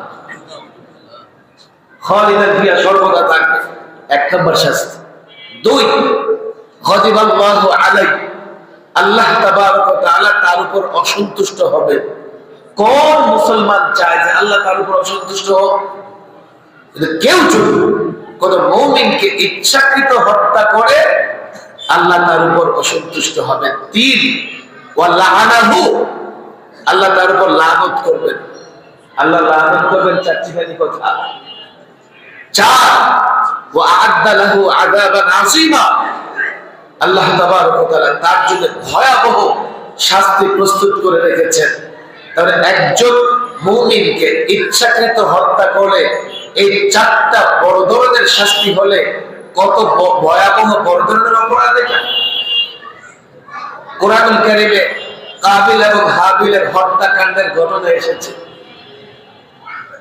খালিদান ফিহা, সর্বদা থাকবে, এক নম্বর শাস্তি। দুই, গাদিবাল্লাহু আলাইহি, আল্লাহ তাবারক ওয়া তাআলা তার উপর অসন্তুষ্ট হবে। কোন মুসলমান চায় যে আল্লাহ তার উপর অসন্তুষ্ট হোক? কেউ যদি কোন মুমিনকে ইচ্ছাকৃত হত্যা করে, আল্লাহ তার উপর অসন্তুষ্ট হবে। তিন, ওয়া লাআনাহু, আল্লাহ তার উপর লানত করবেন। আল্লাহ লানত করবেন, চারটিখানি কথা। চার, ওয়া আ'আদ্দা লাহু আযাবান আযীমা, আল্লাহ তাবারক ওয়া তাআলা তার জন্য ভয়াবহ শাস্তি প্রস্তুত করে রেখেছেন। তাহলে একজন মুমিনকে ইচ্ছাকৃত হত্যা করলে এই চারটা বড় ধরনের শাস্তি হলে কত ভয়াবহ বড় ধরনের অপরাধ এটা। কোরআনুল কারীমে কাবিল এবং হাবিলের হত্যাকাণ্ডের ঘটনা এসেছে।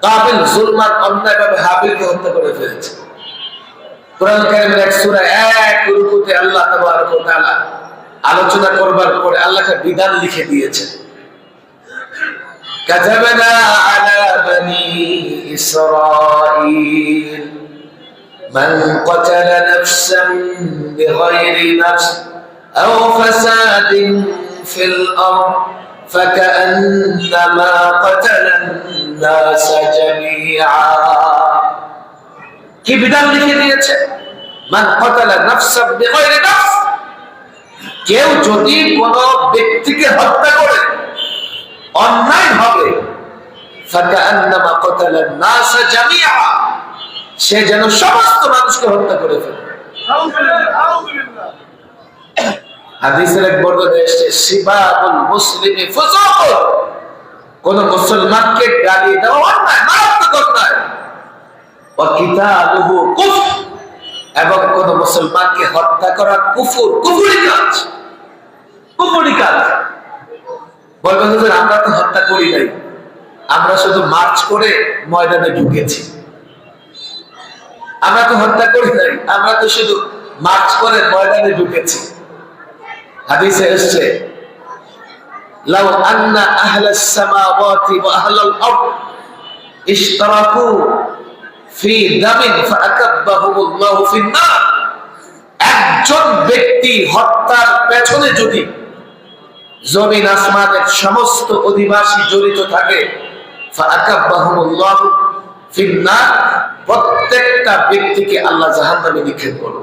কাবিল জুলমান অন্যায়ভাবে হাবিলকে হত্যা করে ফেলেছে। কোরআনুল কারীমের এক সূরা এক রুকুতে আল্লাহ তাবারক ওয়া তাআলা আলোচনা করবার পরে আল্লাহকে বিধান লিখে দিয়েছেন। كتبنا على بني إسرائيل من قتل نفسا بغير نفس أو فساد في الأرض فكأنما قتل الناس جميعا। কি বিধান লিখে দিয়েছে? মান কতালা নাফসান বিগাইরি নাফস, কেউ যদি কোন ব্যক্তিকে হত্যা করে অন্যায় হবে, ফাকান্নামা কাতালান নাস জামিআ, সে যেন সমস্ত মানুষকে হত্যা করে ফেলে। আউযুবিল্লাহ। হাদিসের এক বর্ণনায় এসেছে, সিবাবুল মুসলিমি ফুসুক, কোন মুসলমানকে গালি দেওয়া অন্যায়, মারাত্মক অন্যায়। ওয়া কিতালুহু কুফর, এবং কোন মুসলমানকে হত্যা করা কুফর, কুফরি কাজ, কুফরি কাজ। বলবেন হুজুর আমরা তো হত্যা করি নাই, আমরা শুধু মার্চ করে ময়দানে ঢুকেছি। আমরা তো হত্যা করি নাই, আমরা তো শুধু মার্চ করে ময়দানে ঢুকেছি। হাদিসে এসেছে লাউ আন্না আহলাস সামাওয়াতি ওয়া আহলাল আরদ ইশতারাকু ফি দামিন ফাআকাব্বাহুমুল্লাহু ফিন নার, একজন ব্যক্তি হত্যার পেছনে যদি জমিন আসমানের সমস্ত অধিবাসী জড়িত থাকে, ফাআকাব্বাহুমুল্লাহু ফিন নার, প্রত্যেকটা ব্যক্তিকে আল্লাহ জাহান্নামে নিক্ষেপ করবে।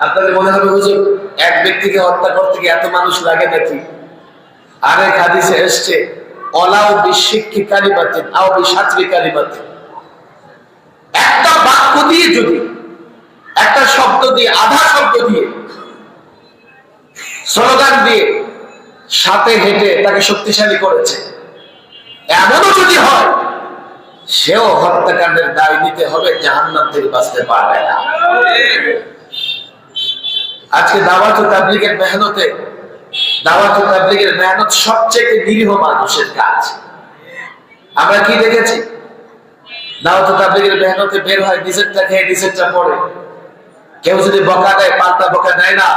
আপনাদের মনে হবে হুজুর এক ব্যক্তিকে হত্যা করতে গিয়ে এত মানুষ লাগে নাকি? আরেক হাদিসে এসেছে ওয়ালাউ বিশিক্কি কালিমাতিন আও বিশাতরি কালিমাতিন, একটা বাক্য দিয়ে যদি, একটা শব্দ দিয়ে, আধা শব্দ দিয়ে, স্লোগান দিয়ে সাথে হেঁটে তাকে শক্তিশালী করেছে, এমনও যদি হয় সেও হত্যাকাণ্ডের দায় নিতে হবে, জাহান্নাম থেকে বাঁচতে পারবে না। আজকে দাওয়াত ও তাবলীগের মেহনতে, দাওয়াত ও তাবলীগের মেহনত সবচেয়ে নিরীহ মানুষের কাজ। আমরা কি দেখেছি? দাওয়াত ও তাবলীগের মেহনতে বের হয়, নিজেরটা খেয়ে নিজেরটা পড়ে। কেউ যদি বকা দেয় পাল্টা বকা দেয় না,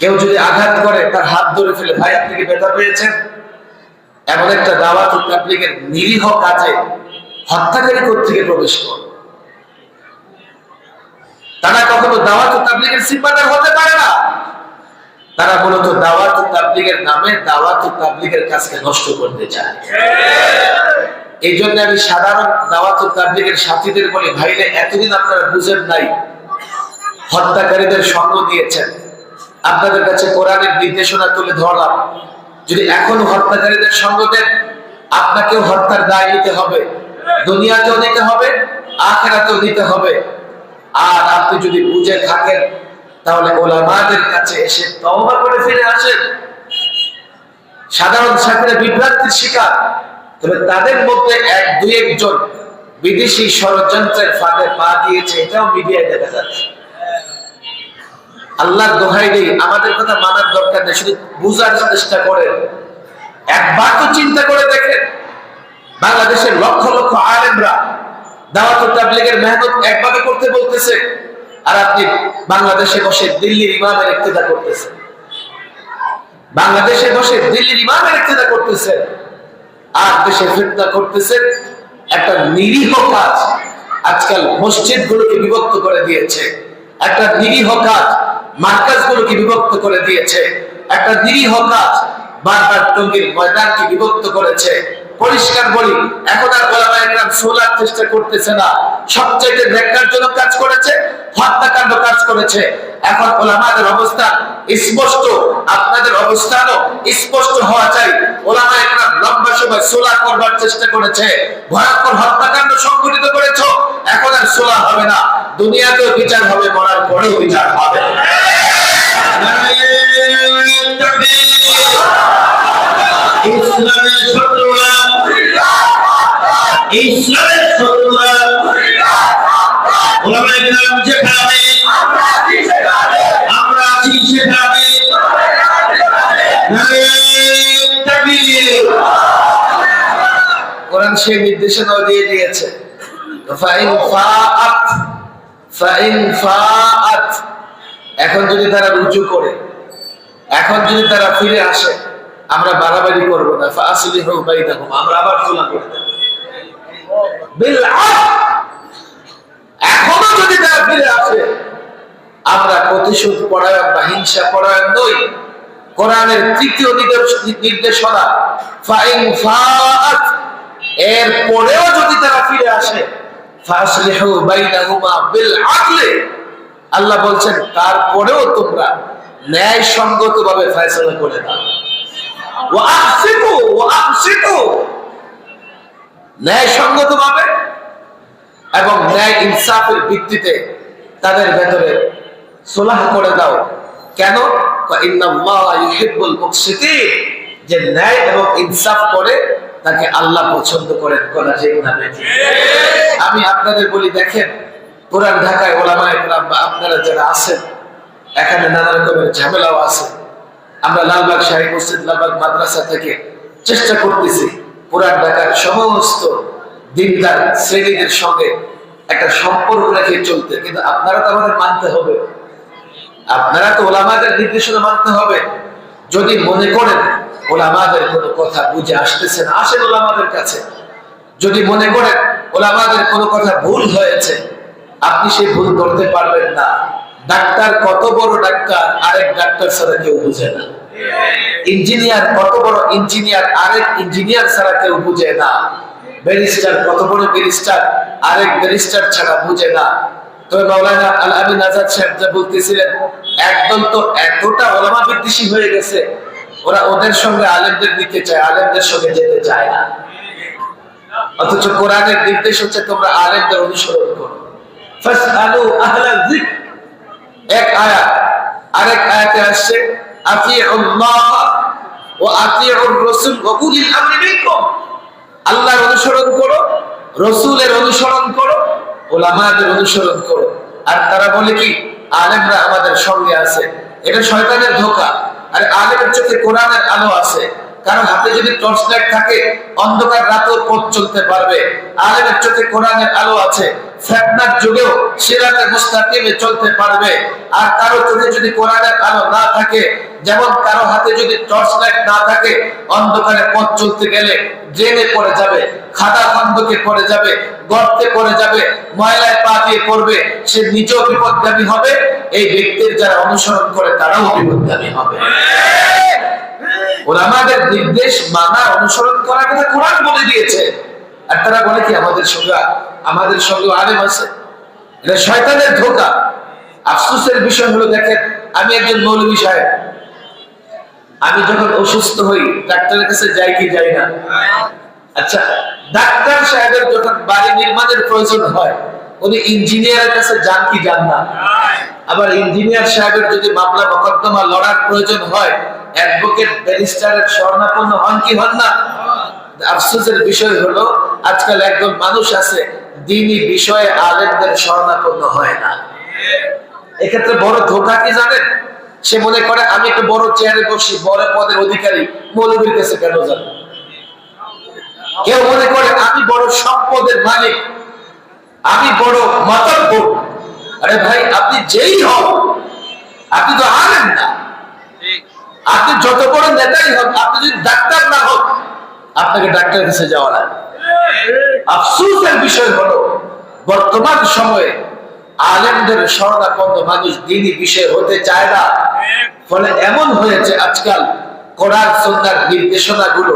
কেউ যদি আঘাত করে তার হাত ধরে ফেলে, ভাই আপনি কি ব্যথা পেয়েছেন? এমন একটা দাওয়াত ও তাবলীগের নিরীহ কাজে হত্যাকারী কর্তৃকে প্রবেশ করে। তারা কখনো দাওয়াত ও তাবলীগের সিম্পাদার হতে পারে না। তারা মূলত দাওয়াত ও তাবলীগের নামে দাওয়াত ও তাবলীগের কাজকে নষ্ট করতে চায়। এই জন্য আমি সাধারণ দাওয়াত ও তাবলীগের সাথীদের বলি, ভাইরে এতদিন আপনারা বুঝেন নাই, হত্যাকারীদের সঙ্গ দিয়েছেন, আপনাদের কাছে কোরআনের নির্দেশনা তুলে ধরলাম, যদি এখনো হত্যাকারীদের সঙ্গ দেন আপনাকেও হত্যার দায় নিতে হবে, দুনিয়াতেও নিতে হবে, আখিরাতেও নিতে হবে। আর আপনি যদি বুঝে থাকেন তাহলে উলামাদের কাছে এসে তওবা করে ফিরে আসেন। সাধারণ ছাত্ররা বিভ্রান্তির শিকার, তবে তাদের মধ্যে এক দুই একজন বিদেশি ষড়যন্ত্রের ফাঁদে পা দিয়েছে, এটাও মিডিয়ায় দেখা যাচ্ছে। আল্লাহর দোহাই দেই, আমাদের কথা মানার দরকার নেই, শুধু বুঝার চেষ্টা করেন। একবার তো চিন্তা করে দেখেন, বাংলাদেশের লক্ষ লক্ষ আলেমরা দাওয়াত ও তাবলীগের মেহনত একভাবে করতে বলতেছে, আর আপনি বাংলাদেশে বসে দিল্লির ইমামের ইক্তেদা করতেছেন, বাংলাদেশে বসে দিল্লির ইমামের ইক্তেদা করতেছেন, আর দেশে ফিতনা করতেছেন। একটা নিরীহ কাজ আজকাল মসজিদগুলোকে বিভক্ত করে দিয়েছে, একটা নিরীহ কাজ মার্কাজগুলোকে বিভক্ত করে দিয়েছে, একটা নিরীহ কাজ বারবার টঙ্গীর ময়দানকে বিভক্ত করেছে। পরিষ্কার বলি, এখন আর ওলামায়ে কেরাম সোলার চেষ্টা করতেছে না, সবচেয়ে ন্যাক্কারজনক কাজ করেছে, হত্যাকাণ্ড কাজ করেছে। এখন ওলামাদের অবস্থান স্পষ্ট, আপনাদের অবস্থানও স্পষ্ট হওয়া চাই। ওলামায়ে কেরাম লম্বা সময় সোলার করবার চেষ্টা করেছে, ভয়ঙ্কর হত্যাকাণ্ড সংঘটিত করেছে। এখন আর সোলা হবে না, দুনিয়াতেও বিচার হবে, মরার পরেও বিচার হবে। ইসলামের শত্রুরা, ইসলামের শত্রুরা, ওলামায়ে কেরাম যেখানে, আমরা আছি সেখানে। কোরআন সেই নির্দেশনাও দিয়ে দিয়েছে, এখন যদি তারা রুজু করে, এখন যদি তারা ফিরে আসে, আমরা বাড়াবাড়ি করবো না, ফাসলিহু বাইনাহুম, আমরা আবার সুলহ করে দেব বিল আদল। এখনো যদি তারা ফিরে আসে, আমরা প্রতিশোধ পরায়ণ বা হিংসা পরায়ণ নই। কোরআনের তৃতীয় নির্দেশনা ফাইন ফাআত, এর পরেও যদি তারা ফিরে আসে, ফাসলিহু বাইনাহুমা বিল আদল, আল্লাহ বলছেন তারপরেও তোমরা ন্যায়সঙ্গত ভাবে ফয়সালা করে দাও। ন্যায়সঙ্গত ভাবে এবং ন্যায় ইনসাফের ভিত্তিতে তাদের ভেতরে সুলহ করে দাও। কেন? ইন্নাল্লাহা ইউহিব্বুল মুকসিতিন, যে ন্যায় এবং ইনসাফ করে তাকে আল্লাহ পছন্দ করেন। কোন ঠিক না বেঠিক? আমি আপনাদের বলি, দেখেন পুরান ঢাকায় ওলামায়ে কেরাম বা আপনারা যারা আছেন, এখানে নানা রকমের ঝামেলাও আছে। আমরা লালবাগ শাহী মসজিদ, লালবাগ মাদ্রাসা থেকে চেষ্টা করতেছি পুরান ঢাকার সমস্ত দিনদার শ্রেণীদের সঙ্গে একটা সম্পর্ক রেখে চলতে, কিন্তু আপনারা তো আমাদের মানতে হবে, আপনারা তো ওলামাদের নির্দেশনা মানতে হবে। যদি মনে করেন ওলামাদের কোনো কথা বুঝে আসতেছে না, আসেন ওলামাদের কাছে। যদি মনে করেন ওলামাদের কোনো কথা ভুল হয়েছে, আপনি সেই ভুল করতে পারবেন না। ডাক্তার কত বড় ডাক্তার, আরেক ডাক্তার ছাড়া কেউ বুঝে না। ইঞ্জিনিয়ার কত বড় ইঞ্জিনিয়ার, আরেক ইঞ্জিনিয়ার ছাড়া কেউ বুঝে না। ব্যারিস্টার কত বড় ব্যারিস্টার, আরেক ব্যারিস্টার ছাড়া বুঝে না। তবে মাওলানা আল আমিন আজাদ সাহেব যা বলতেছিলেন, একদল তো এতটা ওলামা বিদ্বেষী হয়ে গেছে, ওরা ওদের সঙ্গে আলেমদের দিকে চায়, আলেমদের সঙ্গে যেতে চায় না। অথচ কোরআনের নির্দেশ হচ্ছে তোমরা আলেমদের অনুসরণ করো। ফাসআলু আহলা যিকর, এক আয়াত। আরেক আয়াতে আসছে আতিউল্লাহ ওয়া আতিউর রাসূল ওয়া উলিল আমরি মিনকুম, আল্লাহর অনুসরণ করো, রাসূলের অনুসরণ করো, উলামাদের অনুসরণ করো। আর তারা বলে কি আলেমরা আমাদের সঙ্গে আছে, এটা শয়তানের ধোঁকা। আর আলেমের চোখে কোরআনের আলো আছে, কারণ হাতে যদি টর্চ লাইট থাকে অন্ধকার রাতেও পথ চলতে পারবে। আলেমের চোখে কোরআনের আলো আছে, ফিতনার যুগেও সিরাতে মুস্তাকিমে চলতে পারবে। আর কারো চোখে যদি কোরআনের আলো না থাকে, যেমন কারো হাতে যদি টর্চ লাইট না থাকে, অন্ধকারে পথ চলতে গেলে ড্রেনে পড়ে যাবে, খাদা খন্দকে পড়ে যাবে, গর্তে পড়ে যাবে, ময়লায় পা দিয়ে পড়বে, সে নিজেও বিপদগামী হবে, এই ব্যক্তির যারা অনুসরণ করে তারাও বিপদগামী হবে। ওলামাদের নির্দেশ মানা, অনুসরণ করার কথা কোরআন বলে দিয়েছে। আর তারা বলে কি আমাদের সঙ্গে আলেম আছে, এটা শয়তানের ধোঁকা। আফসোসের বিষয় হলো, দেখেন আমি একজন মৌলভী সাহেব, আমি যখন অসুস্থ হই ডাক্তারের কাছে যাই কি যাই না? আচ্ছা, ডাক্তার সাহেবের যখন বাড়ি নির্মাণের প্রয়োজন হয়, উনি ইঞ্জিনিয়ারের কাছে যান কি যান না? আবার ইঞ্জিনিয়ার সাহেবের যদি মামলা মোকদ্দমা লড়ার প্রয়োজন হয়, অ্যাডভোকেট ব্যারিস্টারের শরণাপন্ন হন কি হন না? আফসোসের বিষয় হলো আজকাল একদল মানুষ আছে দ্বীনি বিষয়ে আলেমদের শরণাপন্ন হয় না। এক্ষেত্রে বড় ধোঁকা কি জানেন? সে মনে করে আমি একটা বড় চেয়ারে বসি, বড় পদের অধিকারী, মৌলবীর কাছে কেন যাবো? কেউ মনে করে আমি বড় সম্পদের মালিক, আমি বড় মাতাব্বর। আরে ভাই, আপনি যেই হন, আপনি তো আলেম না। আপনি যত বড় নেতাই হন, আপনি যদি ডাক্তার না হন, আপনাকে ডাক্তারের কাছে যাওয়া লাগে। আফসোসের বিষয় হলো বর্তমান সময়ে আলেমদের শরণাপন্ন মানুষ দ্বীনি বিষয় হতে চায় না। ফলে এমন হয়েছে আজকাল কোরআন সুন্নাহর নির্দেশনাগুলো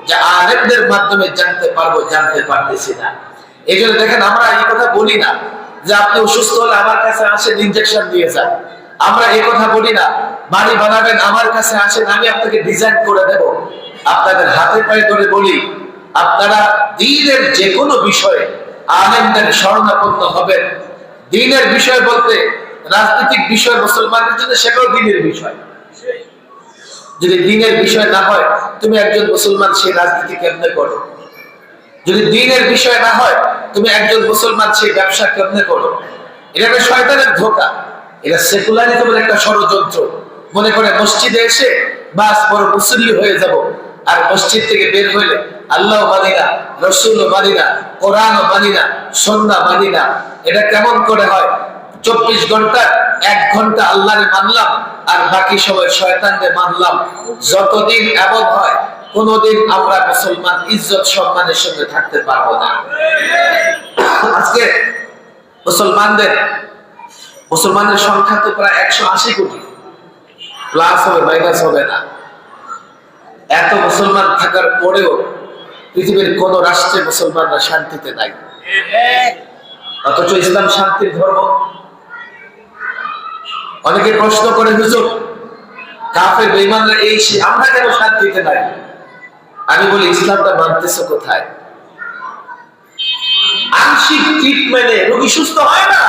যে আলেমদের মাধ্যমে জানতে পারবো, জানতে পারতেছি না। এই জন্য দেখেন আমরা এই কথা বলি না যে আপনি অসুস্থ হলে আমার কাছে আসেন, ইনজেকশন দিয়ে যান। আমরা এই কথা বলি না বাড়ি বানাবেন আমার কাছে আসেন, আমি আপনাকে ডিজাইন করে দেব। আপনাদের হাতে পায়ে ধরে বলি, আপনারা দ্বীনের যে কোনো বিষয়ে আলেমদের শরণাপন্ন হবেন। দ্বীনের বিষয় বলতে রাজনৈতিক বিষয় মুসলমানদের জন্য সেটাও দ্বীনের বিষয়। যদি দ্বীনের বিষয় না হয়, তুমি একজন মুসলমান সেই রাজনীতি কেমনে করো? যদি দ্বীনের বিষয় না হয়, তুমি একজন মুসলমান সেই ব্যবসা কেমনে করো? এটা একটা শয়তানের ধোঁকা, এটা সেকুলারিজমের একটা ষড়যন্ত্র। মনে করে মসজিদে এসে বাস বড় মুসল্লি হয়ে যাব, আর মসজিদ থেকে বের হইলে আল্লাহ মানি না, রসুল মানি না, কোরআন মানি না, সুন্নাহ মানি না। এটা কেমন করে হয়? 24 ঘন্টা 1 ঘন্টা আল্লাহরে মানলাম আর বাকি সময় শয়তানকে মানলাম। যতদিন এমন হয়, কোনদিন আমরা মুসলমান ইজ্জত সম্মানের সঙ্গে থাকতে পারবো না। আজকে মুসলমানদের সংখ্যা তো প্রায় 180 কোটি, প্লাস হবে মাইনাস হবে না। এত মুসলমান থাকার পরেও পৃথিবীর কোন রাষ্ট্রে মুসলমানরা শান্তিতে নাই, অথচ ইসলাম শান্তির ধর্ম। অনেকে প্রশ্ন করে, হুজুর কাফের বেঈমানরা এই আমরা কেন শান্তিতে নাই? আমি বলি, ইসলামটা মানতেছো কোথায়? আংশিক ট্রিটমেন্টে রোগী সুস্থ হয় না।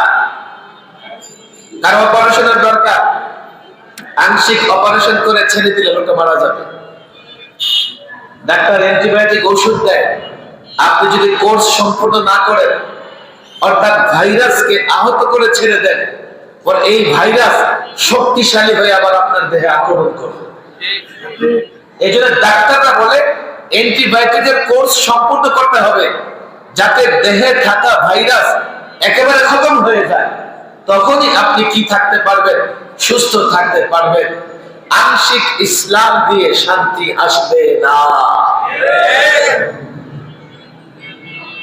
কারো অপারেশনের দরকার, আংশিক অপারেশন করে ছেড়ে দিলে লোকটা মারা যাবে। ডাক্তার অ্যান্টিবায়োটিক ওষুধ দেয়, আপনি যদি কোর্স সম্পূর্ণ না করেন অর্থাৎ ভাইরাসকে আহত করে ছেড়ে দেন, পরে এই ভাইরাস শক্তিশালী হয়ে আবার আপনার দেহে আক্রমণ করবে। এই জন্য ডাক্তাররা বলে অ্যান্টিবায়োটিকের কোর্স সম্পূর্ণ করতে হবে, যাতে দেহে থাকা ভাইরাস একেবারে খতম হয়ে যায়। তখনই আপনি কি থাকতে পারবেন, সুস্থ থাকতে পারবেন। আংশিক ইসলাম দিয়ে শান্তি আসবে না।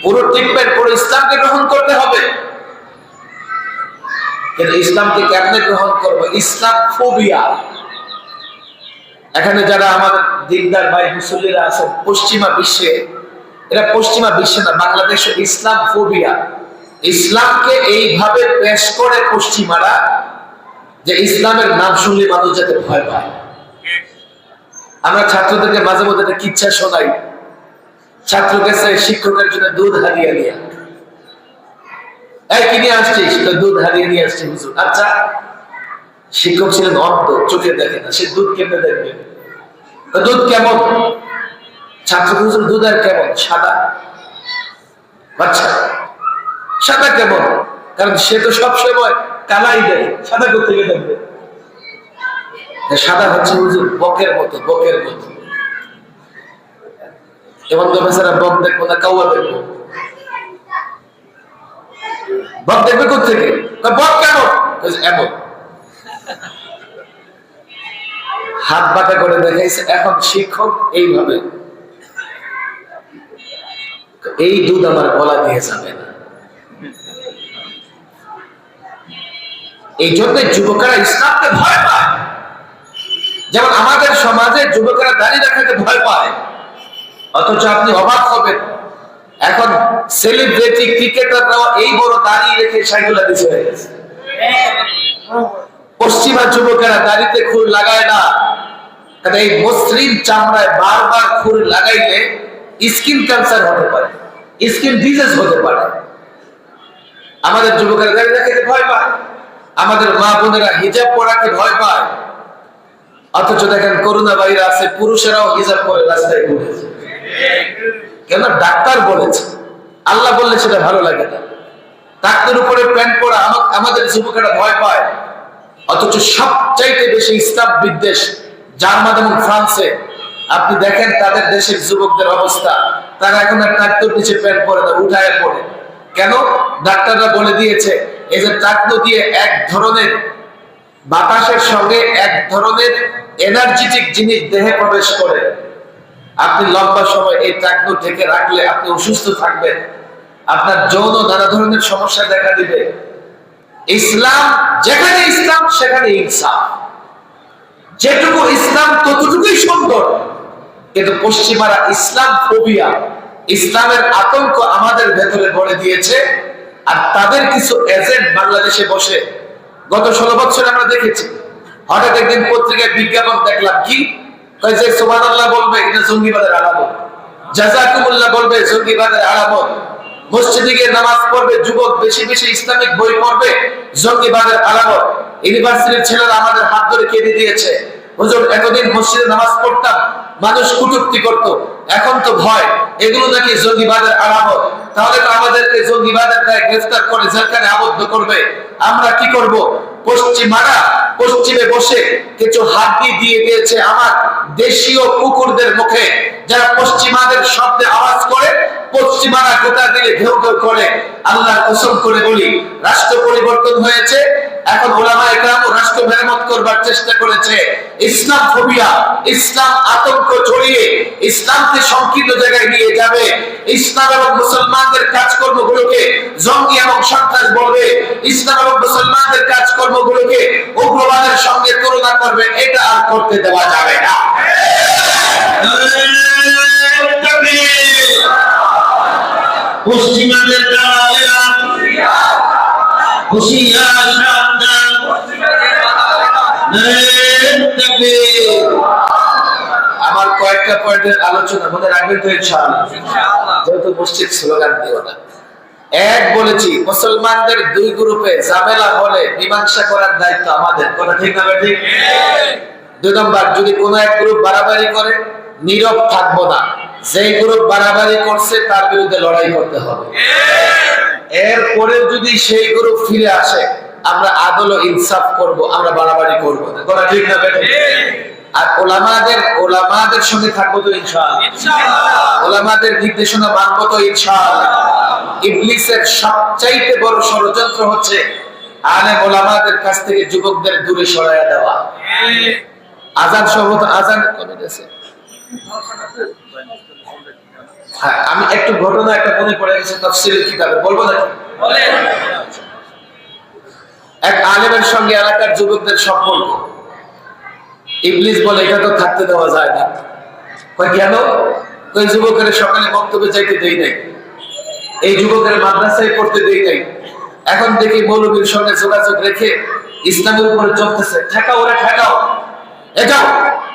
পুরো ট্রিটমেন্ট পুরো ইসলামকে গ্রহণ করতে হবে। কিন্তু ইসলামকে কেমনে গ্রহণ করবো? ইসলাম ফোবিয়া। এখানে যারা আমাদের দিনদার ভাই মুসল্লিরা আছেন পশ্চিমা বিশ্বে, এরা পশ্চিমা বিশ্বে না, বাংলাদেশে ইসলাম ফোবিয়া। ইসলামকে এইভাবে পেশ করে পশ্চিমারা যে ইসলামের নাম শুনলে মানুষ যাতে ভয় পায়। আমরা ছাত্রদেরকে মাঝে মধ্যে একটা কিচ্ছা শোনাই। ছাত্র গেছে শিক্ষকের জন্য দুধ হারিয়ে নিয়ে, এই কি নিয়ে আসছিস? দুধ হারিয়ে নিয়ে আসছি হুজুর। আচ্ছা, শিক্ষক ছিলেন অন্ধ, চোখে দেখে না, সে দুধ কেমনে দেখবে? দুধ কেমন? ছাত্র হুজুর দুধ আর কেমন? সাদা। আচ্ছা, সাদা কেমন? কারণ সে তো সবসময় কালাই দেখে, সাদা করতে গিয়ে দেখবে। সাদা হচ্ছে হুজুর বকের মতো, বকের মতো। এমন তো বেচারা বক দেখবো না, কাউয়া দেখবো। বক দেখবে কোথেকে? বক কেমন? এমন হাত বাঁকা করে দেখাইছে। এখন শিক্ষক এইভাবে, এই দুধ আমার গলা দিয়ে যাবে না। এই জন্য যুবকেরা ইসলামকে ভয় পায়। যেমন আমাদের সমাজে যুবকেরা দাঁড়িয়ে রাখাকে ভয় পায়, অথচ আপনি অবাক হবেন এখন সেলিব্রিটি ক্রিকেটাররাও এই বড় দাঁড়িয়ে রেখে সাইকেল দিছে হয়ে গেছে। পশ্চিমা যুবকেরা দাড়িতে খুর লাগায় না, কারণ এই মসৃণ চামড়ায় বারবার খুর লাগাইলে স্কিন ক্যান্সার হতে পারে, স্কিন ডিজিজ হতে পারে। আমাদের যুবকেরা দাঁড়িয়ে রাখতে ভয় পায়, আমাদের মা বোনেরা হিজাব পরাকে ভয় পায়। অথচ দেখেন করোনা ভাইরাসে পুরুষেরাও হিজাব পরে রাস্তায় ঘুরেছে। কেন? ডাক্তার বলেছে, আল্লাহ বললে সেটা ভালো লাগে না। ডাক্তার উপরে প্যান্ট পরা আমাদের যুবকেরা ভয় পায়। অথচ সবচাইতে বেশি ইসলাম বিদ্বেষ জার্মান এবং ফ্রান্সে। আপনি দেখেন তাদের দেশের যুবকদের অবস্থা, তারা এখন আর ট্রাক্টর নিচে প্যান্ট পরে না, উঠায় পড়ে। কেন? ডাক্তাররা বলে দিয়েছে এই যে ট্রাক্টর দিয়ে এক ধরনের বাতাসের সঙ্গে এক ধরনের এনার্জেটিক জিনিস দেহে প্রবেশ করে। আপনি লম্বা সময় এই ট্রাক্টর ঢেকে রাখলে আপনি অসুস্থ থাকবেন, আপনার যৌন নানা ধরনের সমস্যা দেখা দিবে। ইসলাম যেখানে ইসলাম সেখানে ইনসাফ। যেটুকু ইসলাম ততটুকুই সুন্দর। কিন্তু পশ্চিমারা ইসলাম ফোবিয়া, ইসলামের আতঙ্ক আমাদের ভেতরে গড়ে দিয়েছে। আর তাদের কিছু এজেন্ট বাংলাদেশে বসে গত 16 বছর আমরা দেখেছি। হঠাৎ একদিন পত্রিকায় বিজ্ঞাপন দেখলাম, কি যে সুবহানাল্লাহ বলবে এটা জঙ্গিবাদের আলামত, জাযাকুমুল্লাহ বলবে জঙ্গিবাদের আলামত, মসজিদে গিয়ে নামাজ পড়বে যুবক বেশি বেশি ইসলামিক বই পড়বে জঙ্গিবাদের আলামত। ইউনিভার্সিটির ছেলেরা আমাদের হাত ধরে কেঁদে দিয়েছে, হুজুর এতদিন মসজিদে নামাজ পড়তাম, মানুষ কটূক্তি করত, এখন তো ভয়, এগুলো নাকি জঙ্গিবাদের আলামত। তাহলে তো আমাদেরকে জঙ্গিবাদের দায়ে গ্রেফতার করে জেলখানে আবদ্ধ করবে। আমরা কি করব? পশ্চিমারা পশ্চিমে বসে কিছু হাড্ডি দিয়ে দিয়েছে আমার দেশীয় কুকুরদের মুখে, যারা পশ্চিমাদের শব্দে আওয়াজ করে, পশ্চিমারা গোটা দিলে ঢেউ ঢেউ করে। আল্লাহর কসম করে বলি, রাষ্ট্র পরিবর্তন হয়েছে, এখন উলামায়ে কেরাম রাষ্ট্র মেরামত করবার চেষ্টা করেছে। ইসলাম ফোবিয়া, ইসলাম আতঙ্ক ছড়িয়ে ইসলামকে সংকীর্ণ জায়গায় নিয়ে যাবে। ইসলাম এবং মুসলমানদের কাজকর্মগুলোকে জঙ্গি এবং সন্ত্রাস বলবে, ইসলাম এবং মুসলমানদের কাজকর্মগুলোকে উগ্রবাদের সঙ্গে তুলনা করবে। এটা আর করতে দেওয়া যাবে না। পশ্চিমাদের হুশিয়ার সাবধান, আমার কয়েকটা পয়েন্টের আলোচনা মনে রাখবেন তো ইনশাআল্লাহ, যেহেতু মসজিদ স্লোগান দিও না। এক বলেছি, মুসলমানদের দুই গ্রুপে ঝামেলা হলে মীমাংসা করার দায়িত্ব আমাদের। কথা ঠিক না ঠিক? 2 নম্বর, যদি কোন এক গ্রুপ বাড়াবাড়ি করে নীরব থাকবো না। যেই গ্রুপ বাড়াবাড়ি করছে তার বিরুদ্ধে লড়াই করতে হবে। এরপরে যদি সেই গ্রুপ ফিরে আসে, আমরা আদল ও ইনসাফ করব, আমরা বাড়াবাড়ি করব না। কথা ঠিক না বেঠিক? আর ওলামাদের সঙ্গে থাকবো তো ইনশাআল্লাহ। ওলামাদের নির্দেশনা মানবো তো ইনশাআল্লাহ। ইবলিসের সবচাইতে বড় ষড়যন্ত্র হচ্ছে আলেম ওলামাদের কাছ থেকে যুবকদের দূরে সরাইয়া দেওয়া। আজান সহত আজান করে দিয়েছে। হ্যাঁ, আমি একটু ঘটনা একটা মনে পড়ে গেছে তাফসীরের কিতাবে, বলবো নাকি? বলেন। এক আলেমের সঙ্গে এলাকার যুবকদের সম্পর্ক। ইবলিস বলে এটা তো থাকতে দেওয়া যায় না। কই কেন? ওই যুবকের সকালে বক্তব্যে যাইতে দেই নাই, এই যুবকের মাদ্রাসায় পড়তে দেই নাই। এখন দেখি মৌলবীর সঙ্গে যোগাযোগ রেখে ইসলামের উপরে চলতেছে। ঠেকাও ওরা, ঠেকাও, এ যাও,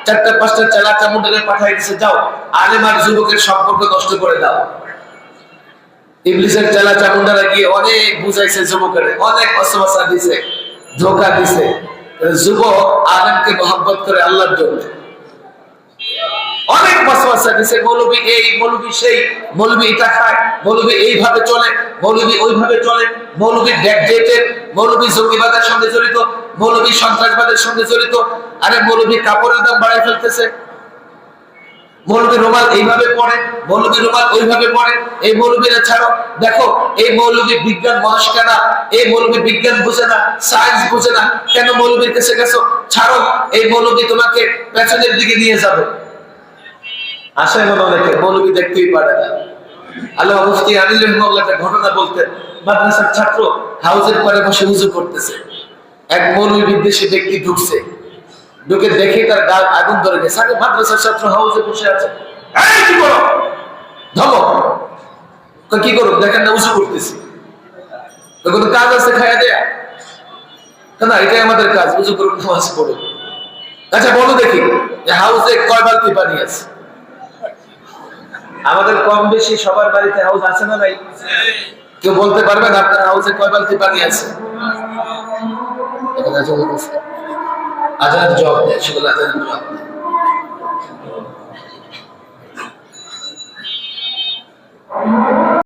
4-5টা চেলা চামুন্ডারে পাঠাই দিছে, যাও আলেম আর যুবকের সম্পর্ক নষ্ট করে দাও। ইবলিসের চেলা চামুন্ডারা গিয়ে অনেক বুঝাইছে যুবকের, অনেক অসবাসা দিছে, ধোঁকা দিছে। যুবক আলেমকে মহব্বত করে আল্লাহর জন্য, অনেক ওয়াসওয়াসা দিছে। মৌলবী এই, মৌলবী সেই, মৌলবী এটা খায়, মৌলবী এইভাবে চলে, মৌলবী ওইভাবে চলে, মৌলবী ব্যাকডেটেড, মৌলবী জঙ্গিবাদের সঙ্গে জড়িত, মৌলবী সন্ত্রাসবাদের সঙ্গে জড়িত। আরে মৌলবী কাপড়ের দাম বাড়াই ফেলতেছে, মৌলবী রুমাল এইভাবে পড়ে, মৌলবী রুমাল ওইভাবে পড়ে, এই মৌলবীরা ছাড়ো। দেখো এই মৌলবী বিজ্ঞান মহাশকা না, এই মৌলবী বিজ্ঞান বুঝে না, সায়েন্স বুঝে না, কেন মৌলবীর কাছে গেছো? ছাড়ো, এই মৌলবী তোমাকে পেছনের দিকে নিয়ে যাবে। আশায় মনে অনেকে মৌলবী দেখতেই পারে না। আল্লাহ মুফতি আনিল রহমাতুল্লাহ একটা ঘটনা বলতেন। মাদ্রাসার ছাত্র হাউজের পরে বসে হুজু করতেছে, এক মৌলবী বিদ্বেষী ব্যক্তি ঢুকছে, ঢুকে দেখে তার গাল আগুন ধরে গেছে। আরে মাদ্রাসার ছাত্র হাউজে বসে আছে, এই কি করো? ধমক। কি করো? দেখেন না উজু করতেছি, কোনো কাজ আছে খাইয়া দেয়া? না, এটাই আমাদের কাজ, উজু করুন, নামাজ পড়ুন। আচ্ছা বলো দেখি যে হাউজে কয় বালতি পানি আছে? আমাদের কম বেশি সবার বাড়িতে হাউস আছে না নাই? কেউ বলতে পারবেন আপনার হাউসে কয় বালতি পানি আছে? আজানের জবাব দেয়, সেগুলো আজানের জবাব দেয়।